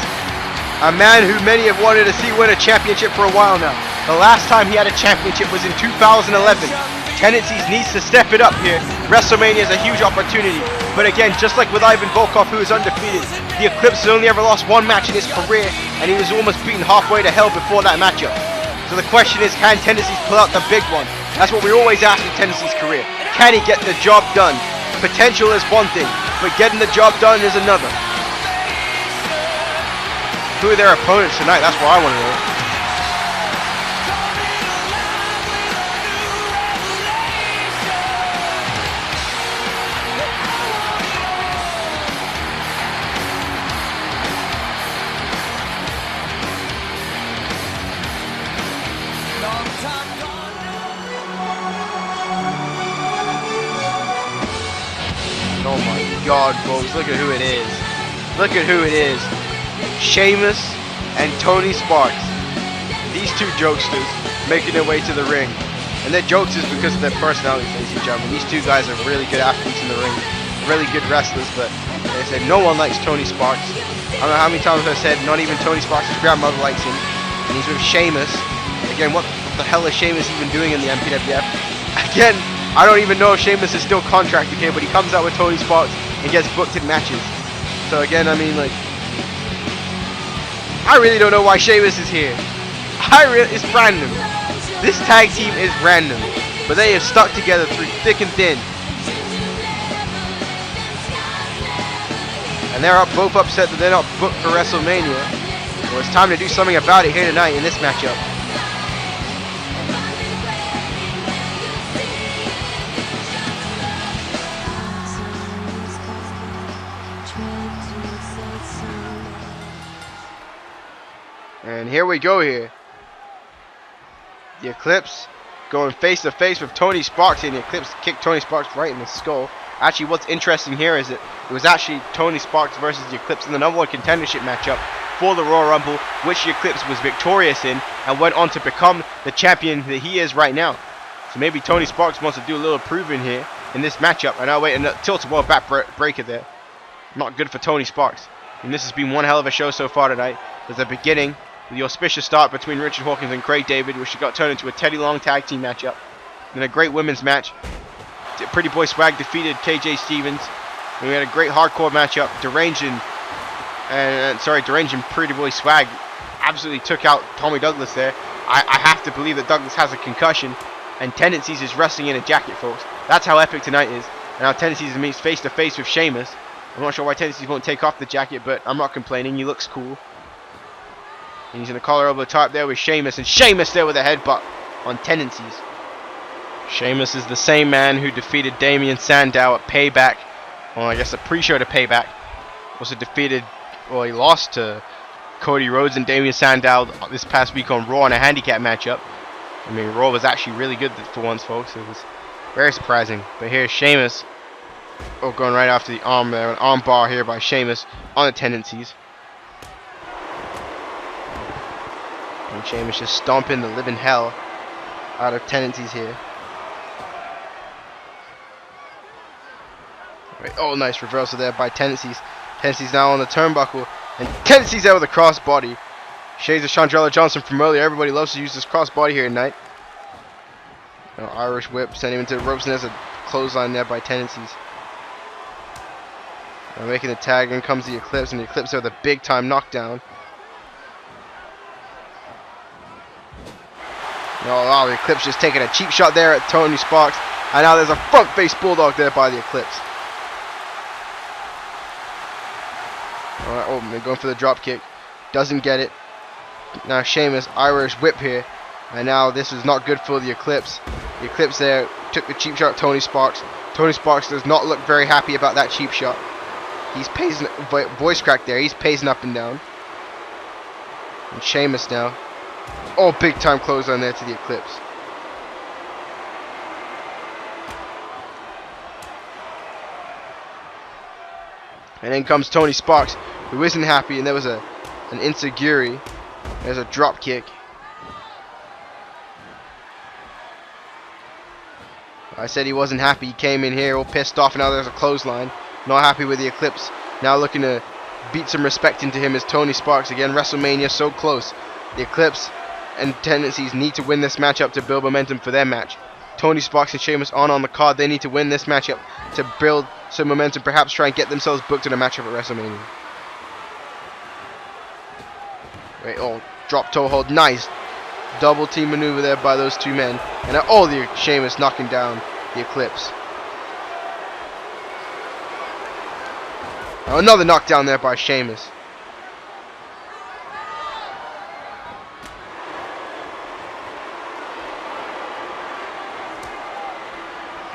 A man who many have wanted to see win a championship for a while now. The last time he had a championship was in 2011. Tendencies needs to step it up here. WrestleMania is a huge opportunity. But again, just like with Ivan Volkov, who is undefeated, the Eclipse has only ever lost one match in his career, and he was almost beaten halfway to hell before that matchup. So the question is, can Tendencies pull out the big one? That's what we always ask in Tendencies' career. Can he get the job done? Potential is one thing, but getting the job done is another. Who are their opponents tonight? That's what I want to know. Oh my God, folks, look at who it is. Look at who it is. Sheamus and Tony Sparks. These two jokesters making their way to the ring. And they're jokesters because of their personalities, ladies and gentlemen. These two guys are really good athletes in the ring. Really good wrestlers, but like I said, no one likes Tony Sparks. I don't know how many times I've said not even Tony Sparks' grandmother likes him. And he's with Sheamus. Again, what the hell is Sheamus even doing in the MPWF? Again, I don't even know if Sheamus is still contracted here, but he comes out with Tony Sparks and gets booked in matches. So again, I mean, like, I really don't know why Sheamus is here. It's random. This tag team is random, but they have stuck together through thick and thin. And they're both upset that they're not booked for WrestleMania. Well, it's time to do something about it here tonight in this matchup. And here we go here. The Eclipse going face to face with Tony Sparks, and the Eclipse kicked Tony Sparks right in the skull. Actually, what's interesting here is that it was actually Tony Sparks versus the Eclipse in the number one contendership matchup for the Royal Rumble, which the Eclipse was victorious in and went on to become the champion that he is right now. So maybe Tony Sparks wants to do a little proving here in this matchup. And I'll wait and tilt-a-whirl back breaker there. Not good for Tony Sparks. And this has been one hell of a show so far tonight. There's a beginning. The auspicious start between Richard Hawkins and Craig David, which got turned into a Teddy Long tag team matchup. And a great women's match. Pretty Boy Swag defeated KJ Stevens. And we had a great hardcore matchup. Deranged and Pretty Boy Swag absolutely took out Tommy Douglas there. I have to believe that Douglas has a concussion. And Tendencies is wrestling in a jacket, folks. That's how epic tonight is. And now Tendencies meets face to face with Sheamus. I'm not sure why Tendencies won't take off the jacket, but I'm not complaining. He looks cool. He's going to collar over the top there with Sheamus, and Sheamus there with a headbutt on Tendencies. Sheamus is the same man who defeated Damien Sandow at Payback. Well, I guess a pre-show to Payback. Also defeated, well, he lost to Cody Rhodes and Damien Sandow this past week on Raw in a handicap matchup. I mean, Raw was actually really good for once, folks. It was very surprising. But here's Sheamus. Oh, going right after the arm there. An arm bar here by Sheamus on the Tendencies. And Sheamus just stomping the living hell out of Tendencies here. Right. Oh, nice reversal there by Tendencies. Tendencies now on the turnbuckle. And Tendencies there with a crossbody. Shades of Chandella Johnson from earlier. Everybody loves to use this crossbody here tonight. Irish whip, sending him into the ropes, and there's a clothesline there by Tendencies. Now making the tag, in comes the Eclipse, and the Eclipse there with a big time knockdown. Oh, the Eclipse just taking a cheap shot there at Tony Sparks. And now there's a front face bulldog there by the Eclipse. Alright, oh, they're going for the drop kick. Doesn't get it. Now Sheamus, Irish whip here. And now this is not good for the Eclipse. The Eclipse there took the cheap shot at Tony Sparks. Tony Sparks does not look very happy about that cheap shot. He's pacing, voice crack there. He's pacing up and down. And Sheamus now. Oh, big time close on there to the Eclipse. And then comes Tony Sparks, who isn't happy, and there was an insecurity. There's a drop kick. I said he wasn't happy. He came in here all pissed off. Now there's a clothesline. Not happy with the Eclipse. Now looking to beat some respect into him is Tony Sparks. Again, WrestleMania so close. The Eclipse and Tendencies need to win this matchup to build momentum for their match. Tony Sparks and Sheamus on the card. They need to win this matchup to build some momentum. Perhaps try and get themselves booked in a matchup at WrestleMania. Wait, oh, drop toe hold. Nice. Double team maneuver there by those two men. And now, oh, the Sheamus knocking down the Eclipse. Now another knockdown there by Sheamus.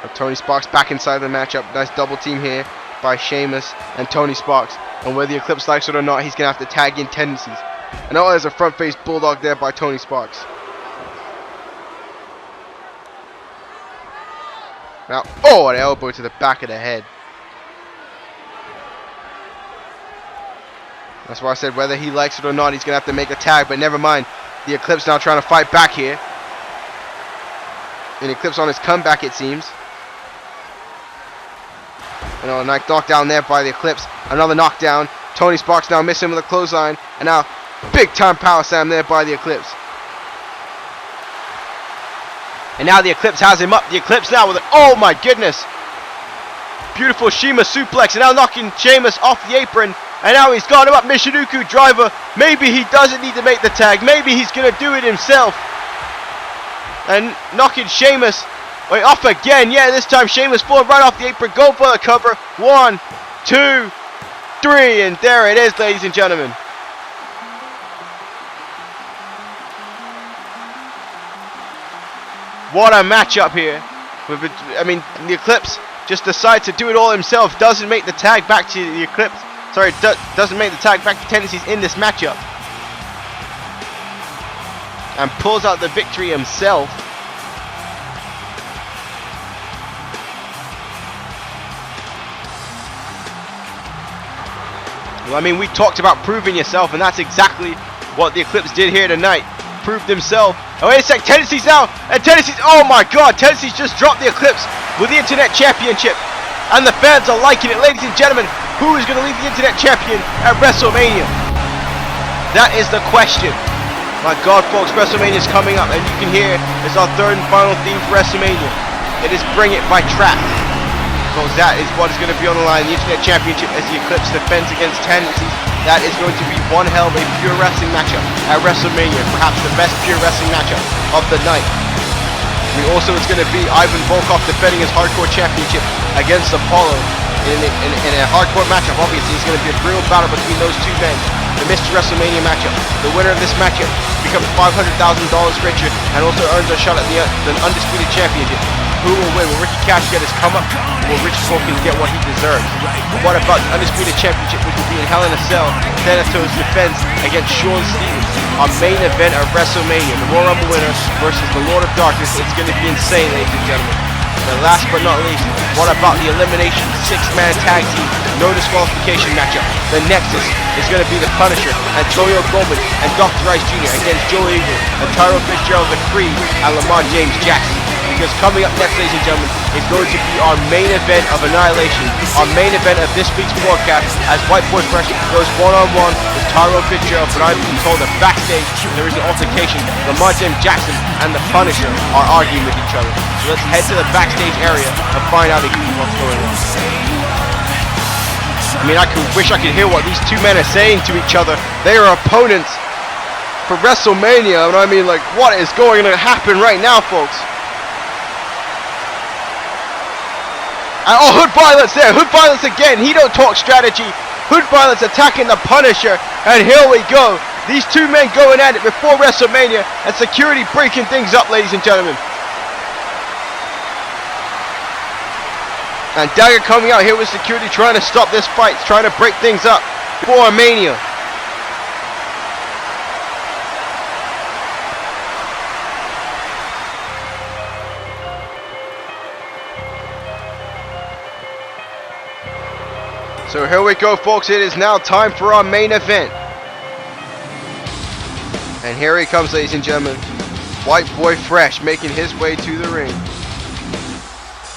Now Tony Sparks back inside the matchup. Nice double team here by Sheamus and Tony Sparks. And whether the Eclipse likes it or not, he's going to have to tag in Tendencies. And oh, there's a front face bulldog there by Tony Sparks. Now, oh, an elbow to the back of the head. That's why I said whether he likes it or not, he's going to have to make a tag. But never mind. The Eclipse now trying to fight back here. An Eclipse on his comeback, it seems. And a nice knockdown there by the Eclipse. Another knockdown. Tony Sparks now missing with a clothesline. And now, big time power slam there by the Eclipse. And now the Eclipse has him up. The Eclipse now with it. Oh my goodness. Beautiful Shima suplex. And now knocking Sheamus off the apron. And now he's got him up. Michinoku driver. Maybe he doesn't need to make the tag. Maybe he's going to do it himself. And knocking Sheamus off again. Yeah, this time Sheamus falling right off the apron. Go for the cover. 1, 2, 3. And there it is, ladies and gentlemen. What a matchup here. I mean, the Eclipse just decides to do it all himself. Doesn't make the tag back to the Eclipse. Sorry, doesn't make the tag back to Tendencies in this matchup. And pulls out the victory himself. Well, I mean, we talked about proving yourself, and that's exactly what the Eclipse did here tonight. Proved himself. Oh, wait a sec, Tendencies now, and Tendencies, oh my god, Tendencies just dropped the Eclipse with the Internet Championship, and the fans are liking it. Ladies and gentlemen, who is going to leave the Internet Champion at WrestleMania? That is the question. My god, folks, WrestleMania is coming up, and you can hear it's our third and final theme for WrestleMania. It is Bring It by Trap. Folks, that is what is going to be on the line, the Internet Championship as the Eclipse defends against Tendencies. That is going to be one hell of a pure wrestling matchup at WrestleMania. Perhaps the best pure wrestling matchup of the night. I mean, also it's going to be Ivan Volkov defending his Hardcore Championship against Apollo in a hardcore matchup. Obviously, it's going to be a brutal battle between those two men. the Mr. WrestleMania matchup. The winner of this matchup becomes $500,000 richer and also earns a shot at the Undisputed Championship. Who will win? Will Ricky Cash get his come up? Or will Rich Hawkins get what he deserves? And what about the Undisputed Championship, which will be in Hell in a Cell? Thanatos defense against Sean Stevens. Our main event of WrestleMania, the Royal Rumble winner versus the Lord of Darkness. It's going to be insane, ladies and gentlemen. And last but not least, what about the elimination 6-man tag team, no disqualification matchup? The Nexus is going to be the Punisher, Antonio Goldman, and Dr. Rice Jr. against Joe Eagle, and Tyrone Fitzgerald, the Creed, and Lamar James Jackson. Because coming up next, ladies and gentlemen, is going to be our main event of Annihilation, our main event of this week's broadcast, as White Boy Fresh goes one-on-one with Tyrone Fitzgerald. But I've been told that backstage there is an altercation. Lamar James Jackson and the Punisher are arguing with each other. So let's head to the backstage area and find out exactly what's going on. I mean, I wish I could hear what these two men are saying to each other. They are opponents for WrestleMania, and I mean, like, what is going to happen right now, folks? And oh, Hood Violence there, Hood Violence again. He don't talk strategy. Hood Violence attacking the Punisher, and here we go. These two men going at it before WrestleMania, and security breaking things up, ladies and gentlemen. And Dagger coming out here with security, trying to stop this fight, trying to break things up before Mania. So here we go, folks. It is now time for our main event. And here he comes, ladies and gentlemen. White Boy Fresh making his way to the ring.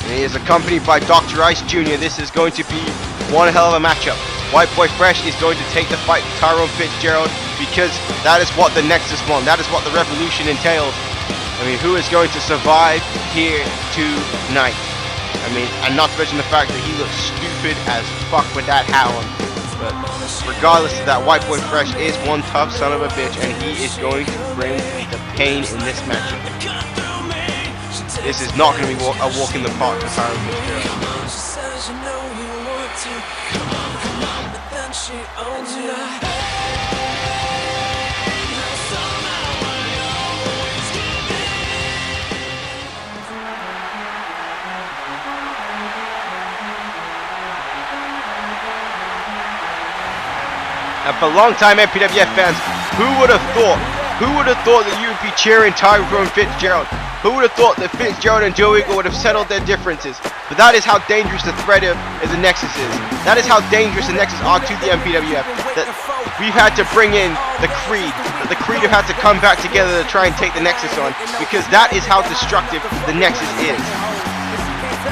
And he is accompanied by Dr. Ice Jr. This is going to be one hell of a matchup. White Boy Fresh is going to take the fight to Tyrone Fitzgerald because that is what the Nexus won. That is what the Revolution entails. I mean, who is going to survive here tonight? I mean, and not to mention the fact that he looks stupid as fuck with that hat on. But regardless of that, White Boy Fresh is one tough son of a bitch, and he is going to bring the pain in this matchup. This is not going to be a walk in the park for Tyrone Fitzgerald. And for long-time MPWF fans, who would have thought that you would be cheering Tyrone Fitzgerald? Who would have thought that Fitzgerald and Joe Eagle would have settled their differences? But that is how dangerous the threat of the Nexus is. That is how dangerous the Nexus are to the MPWF. That we've had to bring in the Creed. That the Creed have had to come back together to try and take the Nexus on. Because that is how destructive the Nexus is.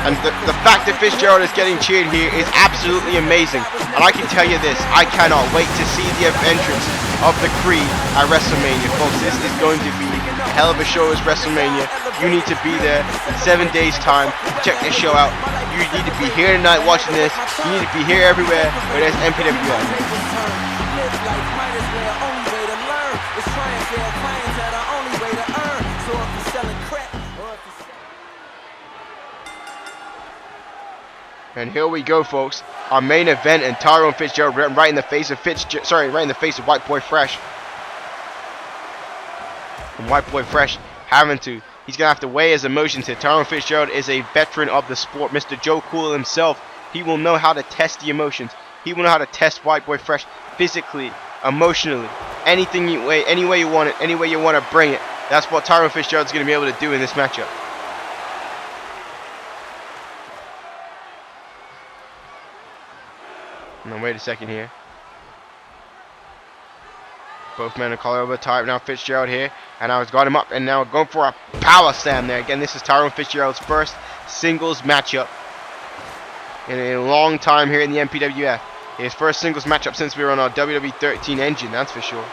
And the fact that Fitzgerald is getting cheered here is absolutely amazing. And I can tell you this, I cannot wait to see the entrance of the Creed at WrestleMania. Folks, this is going to be a hell of a show as WrestleMania. You need to be there in 7 days' time to check this show out. You need to be here tonight watching this. You need to be here everywhere where there's MPWF. And here we go, folks. Our main event, and Tyrone Fitzgerald right in the face of White Boy Fresh. And White Boy Fresh he's gonna have to weigh his emotions here. Tyrone Fitzgerald is a veteran of the sport, Mr. Joe Cool himself. He will know how to test the emotions. He will know how to test White Boy Fresh physically, emotionally, any way you want it, any way you want to bring it. That's what Tyrone Fitzgerald's gonna be able to do in this matchup. Now wait a second here. Both men are collar over type now. Fitzgerald here, and now he's got him up, and now going for a power slam there. Again, this is Tyrone Fitzgerald's first singles matchup in a long time here in the MPWF. His first singles matchup since we were on our WWE 13 engine, that's for sure.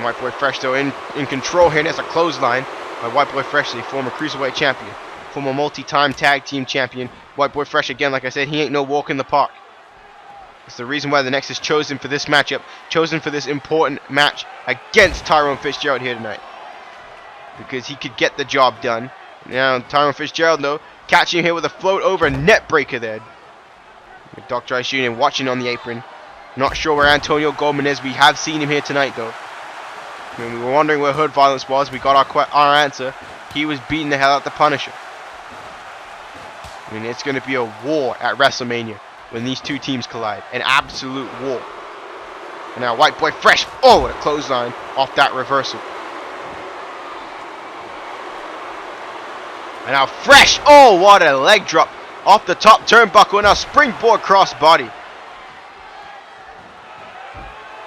White Boy Fresh though in control here, and there's a clothesline by White Boy Fresh, the former Cruiserweight champion, former multi-time tag team champion. White Boy Fresh, again, like I said, he ain't no walk in the park. It's the reason why the Nexus chosen for this matchup, chosen for this important match against Tyrone Fitzgerald here tonight. Because he could get the job done. Now, Tyrone Fitzgerald, though, catching him here with a float over net breaker there. Dr. Ice Jr. watching on the apron. Not sure where Antonio Goldman is. We have seen him here tonight, though. I mean, we were wondering where Hood Violence was. We got our answer. He was beating the hell out of the Punisher. I mean, it's going to be a war at WrestleMania when these two teams collide. An absolute war. And now White Boy Fresh. Oh, what a clothesline off that reversal. And now Fresh. Oh, what a leg drop off the top turnbuckle. And now springboard crossbody.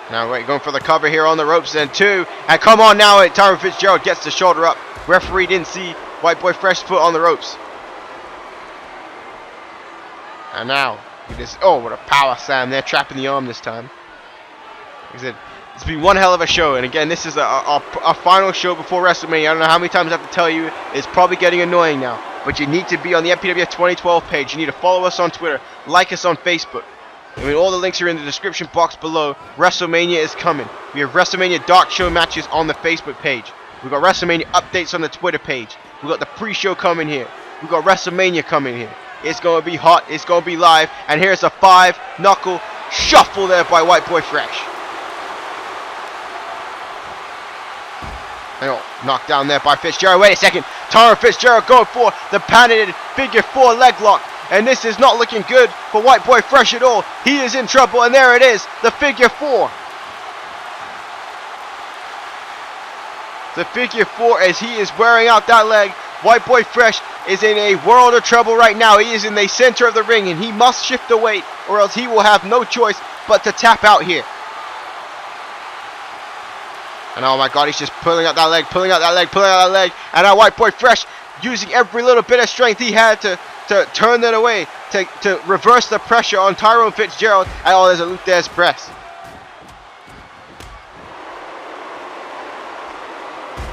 Now wait, going for the cover here on the ropes and 2. And come on now, Tyron Fitzgerald gets the shoulder up. Referee didn't see White Boy Fresh's foot on the ropes. And now, oh, what a power slam there, trapping the arm this time. Like I said, it's been one hell of a show. And again, this is our final show before WrestleMania. I don't know how many times I have to tell you. It's probably getting annoying now. But you need to be on the MPWF 2012 page. You need to follow us on Twitter. Like us on Facebook. I mean, all the links are in the description box below. WrestleMania is coming. We have WrestleMania Dark Show matches on the Facebook page. We've got WrestleMania updates on the Twitter page. We've got the pre-show coming here. We've got WrestleMania coming here. It's going to be hot. It's going to be live. And here's a 5-knuckle shuffle there by White Boy Fresh. And knocked down there by Fitzgerald. Wait a second. Tyron Fitzgerald going for the patented figure 4 leg lock. And this is not looking good for White Boy Fresh at all. He is in trouble, and there it is, the figure 4. The figure 4 as he is wearing out that leg. White Boy Fresh is in a world of trouble right now. He is in the center of the ring, and he must shift the weight, or else he will have no choice but to tap out here. And oh my God, he's just pulling out that leg, pulling out that leg, pulling out that leg. And now White Boy Fresh using every little bit of strength he had to turn that away, to reverse the pressure on Tyron Fitzgerald. And oh, there's a Luthez press.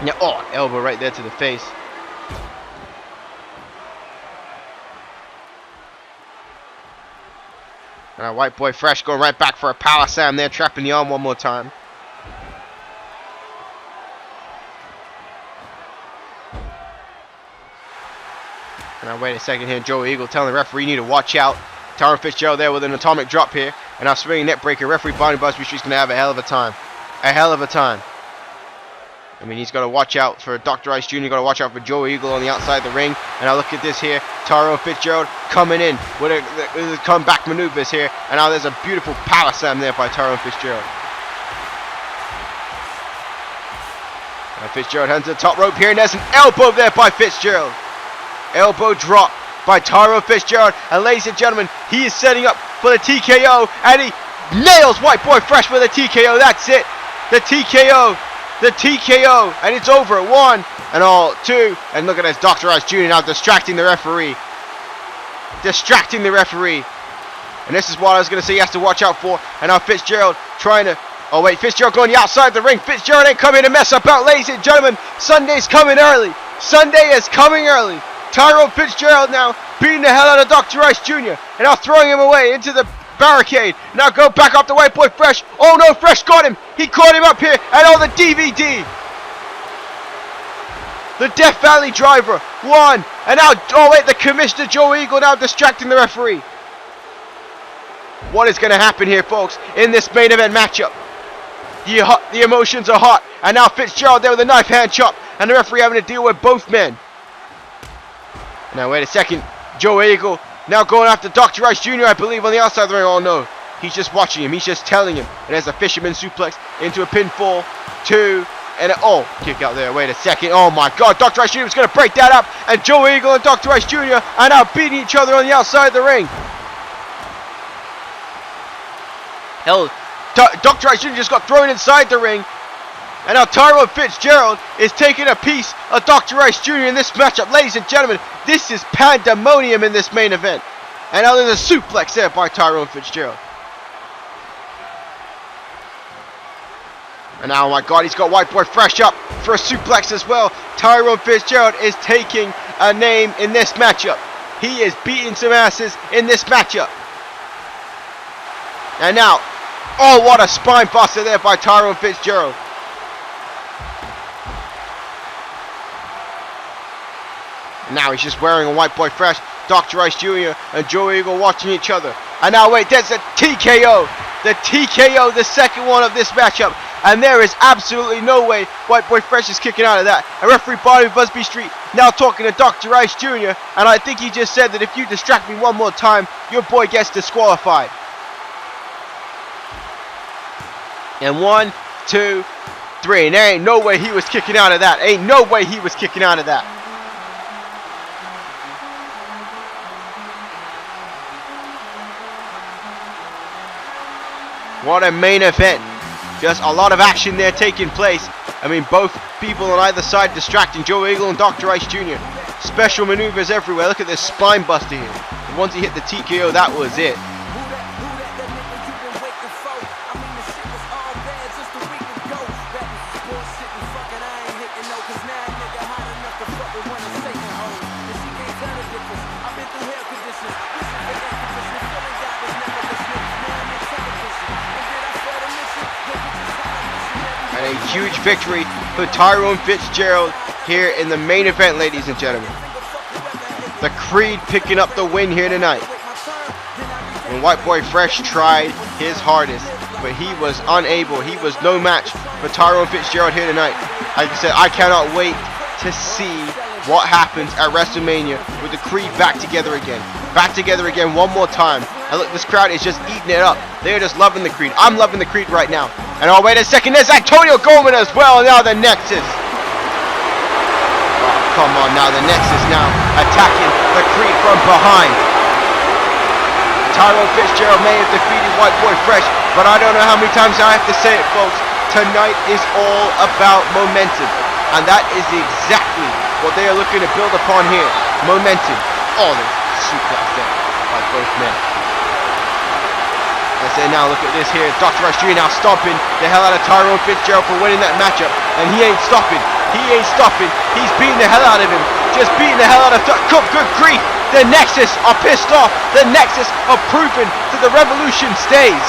Yeah, oh, elbow right there to the face. And White Boy Fresh going right back for a power slam there, trapping the arm one more time. Now wait a second here, Joe Eagle telling the referee you need to watch out. Tyron Fitzgerald there with an atomic drop here. And now swinging net breaker. Referee Barney Busby Street's going to have a hell of a time. A hell of a time. I mean, he's got to watch out for Dr. Ice Jr. Got to watch out for Joe Eagle on the outside of the ring. And now look at this here. Tyron Fitzgerald coming in with a comeback maneuvers here. And now there's a beautiful power slam there by Tyron Fitzgerald. And Fitzgerald heads to the top rope here. And there's an elbow there by Fitzgerald. Elbow drop by Tyron Fitzgerald. And ladies and gentlemen, he is setting up for the TKO. And he nails White Boy Fresh with a TKO. That's it. The TKO. The TKO. And it's over. 1 and 2. And look at this. Dr. Ice Jr. now distracting the referee. Distracting the referee. And this is what I was going to say he has to watch out for. And now Fitzgerald trying to... Oh wait, Fitzgerald going the outside of the ring. Fitzgerald ain't coming to mess about, ladies and gentlemen. Sunday's coming early. Sunday is coming early. Tyron Fitzgerald now beating the hell out of Dr. Ice Jr. And now throwing him away into the barricade. Now go back up to White Boy Fresh. Oh no, Fresh got him. He caught him up here. And oh, the DVD. The Death Valley driver. 1. And now, oh wait, the Commissioner Joe Eagle now distracting the referee. What is going to happen here, folks, in this main event matchup? The emotions are hot. And now Fitzgerald there with a knife hand chop. And the referee having to deal with both men. Now wait a second, Joe Eagle now going after Dr. Ice Jr. I believe on the outside of the ring. Oh no, he's just watching him, he's just telling him. And there's a fisherman suplex into a pinfall. 2 and oh, kick out there, wait a second. Oh my God, Dr. Ice Jr. was going to break that up. And Joe Eagle and Dr. Ice Jr. are now beating each other on the outside of the ring. Hell, Dr. Ice Jr. just got thrown inside the ring. And now Tyron Fitzgerald is taking a piece of Dr. Ice Jr. in this matchup. Ladies and gentlemen, this is pandemonium in this main event. And now there's a suplex there by Tyron Fitzgerald. And now, oh my God, he's got White Boy Fresh up for a suplex as well. Tyron Fitzgerald is taking a name in this matchup. He is beating some asses in this matchup. And now, oh, what a spine buster there by Tyron Fitzgerald. Now he's just wearing a White Boy Fresh. Dr. Ice Jr. and Joe Eagle watching each other. And now wait, there's a TKO. the TKO, the second one of this matchup. And there is absolutely no way White Boy Fresh is kicking out of that. And referee Barney Busby Street now talking to Dr. Ice Jr. And I think he just said that if you distract me one more time, your boy gets disqualified. And 1, 2, 3. And there ain't no way he was kicking out of that. Ain't no way he was kicking out of that. What a main event. Just a lot of action there taking place. I mean, both people on either side distracting. Joe Eagle and Dr. Ice Jr. Special maneuvers everywhere. Look at this spine buster here. And once he hit the TKO, that was it. A huge victory for Tyrone Fitzgerald here in the main event, ladies and gentlemen. The Creed picking up the win here tonight. And White Boy Fresh tried his hardest, but he was unable. He was no match for Tyrone Fitzgerald here tonight. Like I said, I cannot wait to see what happens at WrestleMania with the Creed back together again. Back together again one more time. And look, this crowd is just eating it up. They are just loving the Creed. I'm loving the Creed right now. And oh, wait a second, there's Antonio Goldman as well. Now the Nexus. Oh, come on now, the Nexus now attacking the Creed from behind. Tyrone Fitzgerald may have defeated White Boy Fresh, but I don't know how many times I have to say it, folks. Tonight is all about momentum. And that is exactly what they are looking to build upon here. Momentum. Oh, the suplex there by both men. And now look at this here. Dr. Ice Jr. now stomping the hell out of Tyrone Fitzgerald for winning that matchup. And he ain't stopping. He ain't stopping. He's beating the hell out of him. Just beating the hell out of good grief. The Nexus are pissed off. The Nexus are proven that the revolution stays.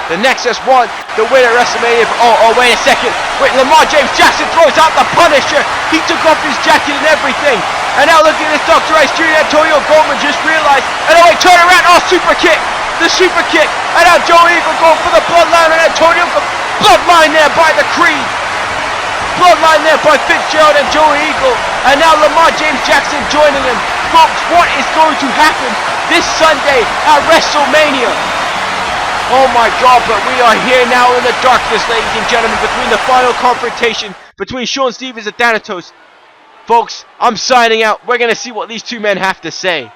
The Nexus won the win at WrestleMania. Oh, wait a second. Wait, Lamar James Jackson throws out the Punisher. He took off his jacket and everything. And now look at this. Dr. Ice Jr. Antonio Goldman just realized. And oh, wait, turn around. Oh, super kick. The super kick, and now Joe Eagle going for the bloodline, and Antonio, bloodline there by the Creed, bloodline there by Fitzgerald and Joe Eagle, and now Lamar James Jackson joining him. Folks, what is going to happen this Sunday at WrestleMania? Oh my God, but we are here now in the darkness, ladies and gentlemen, between the final confrontation between Shawn Stevens and Thanatos. Folks, I'm signing out. We're going to see what these two men have to say.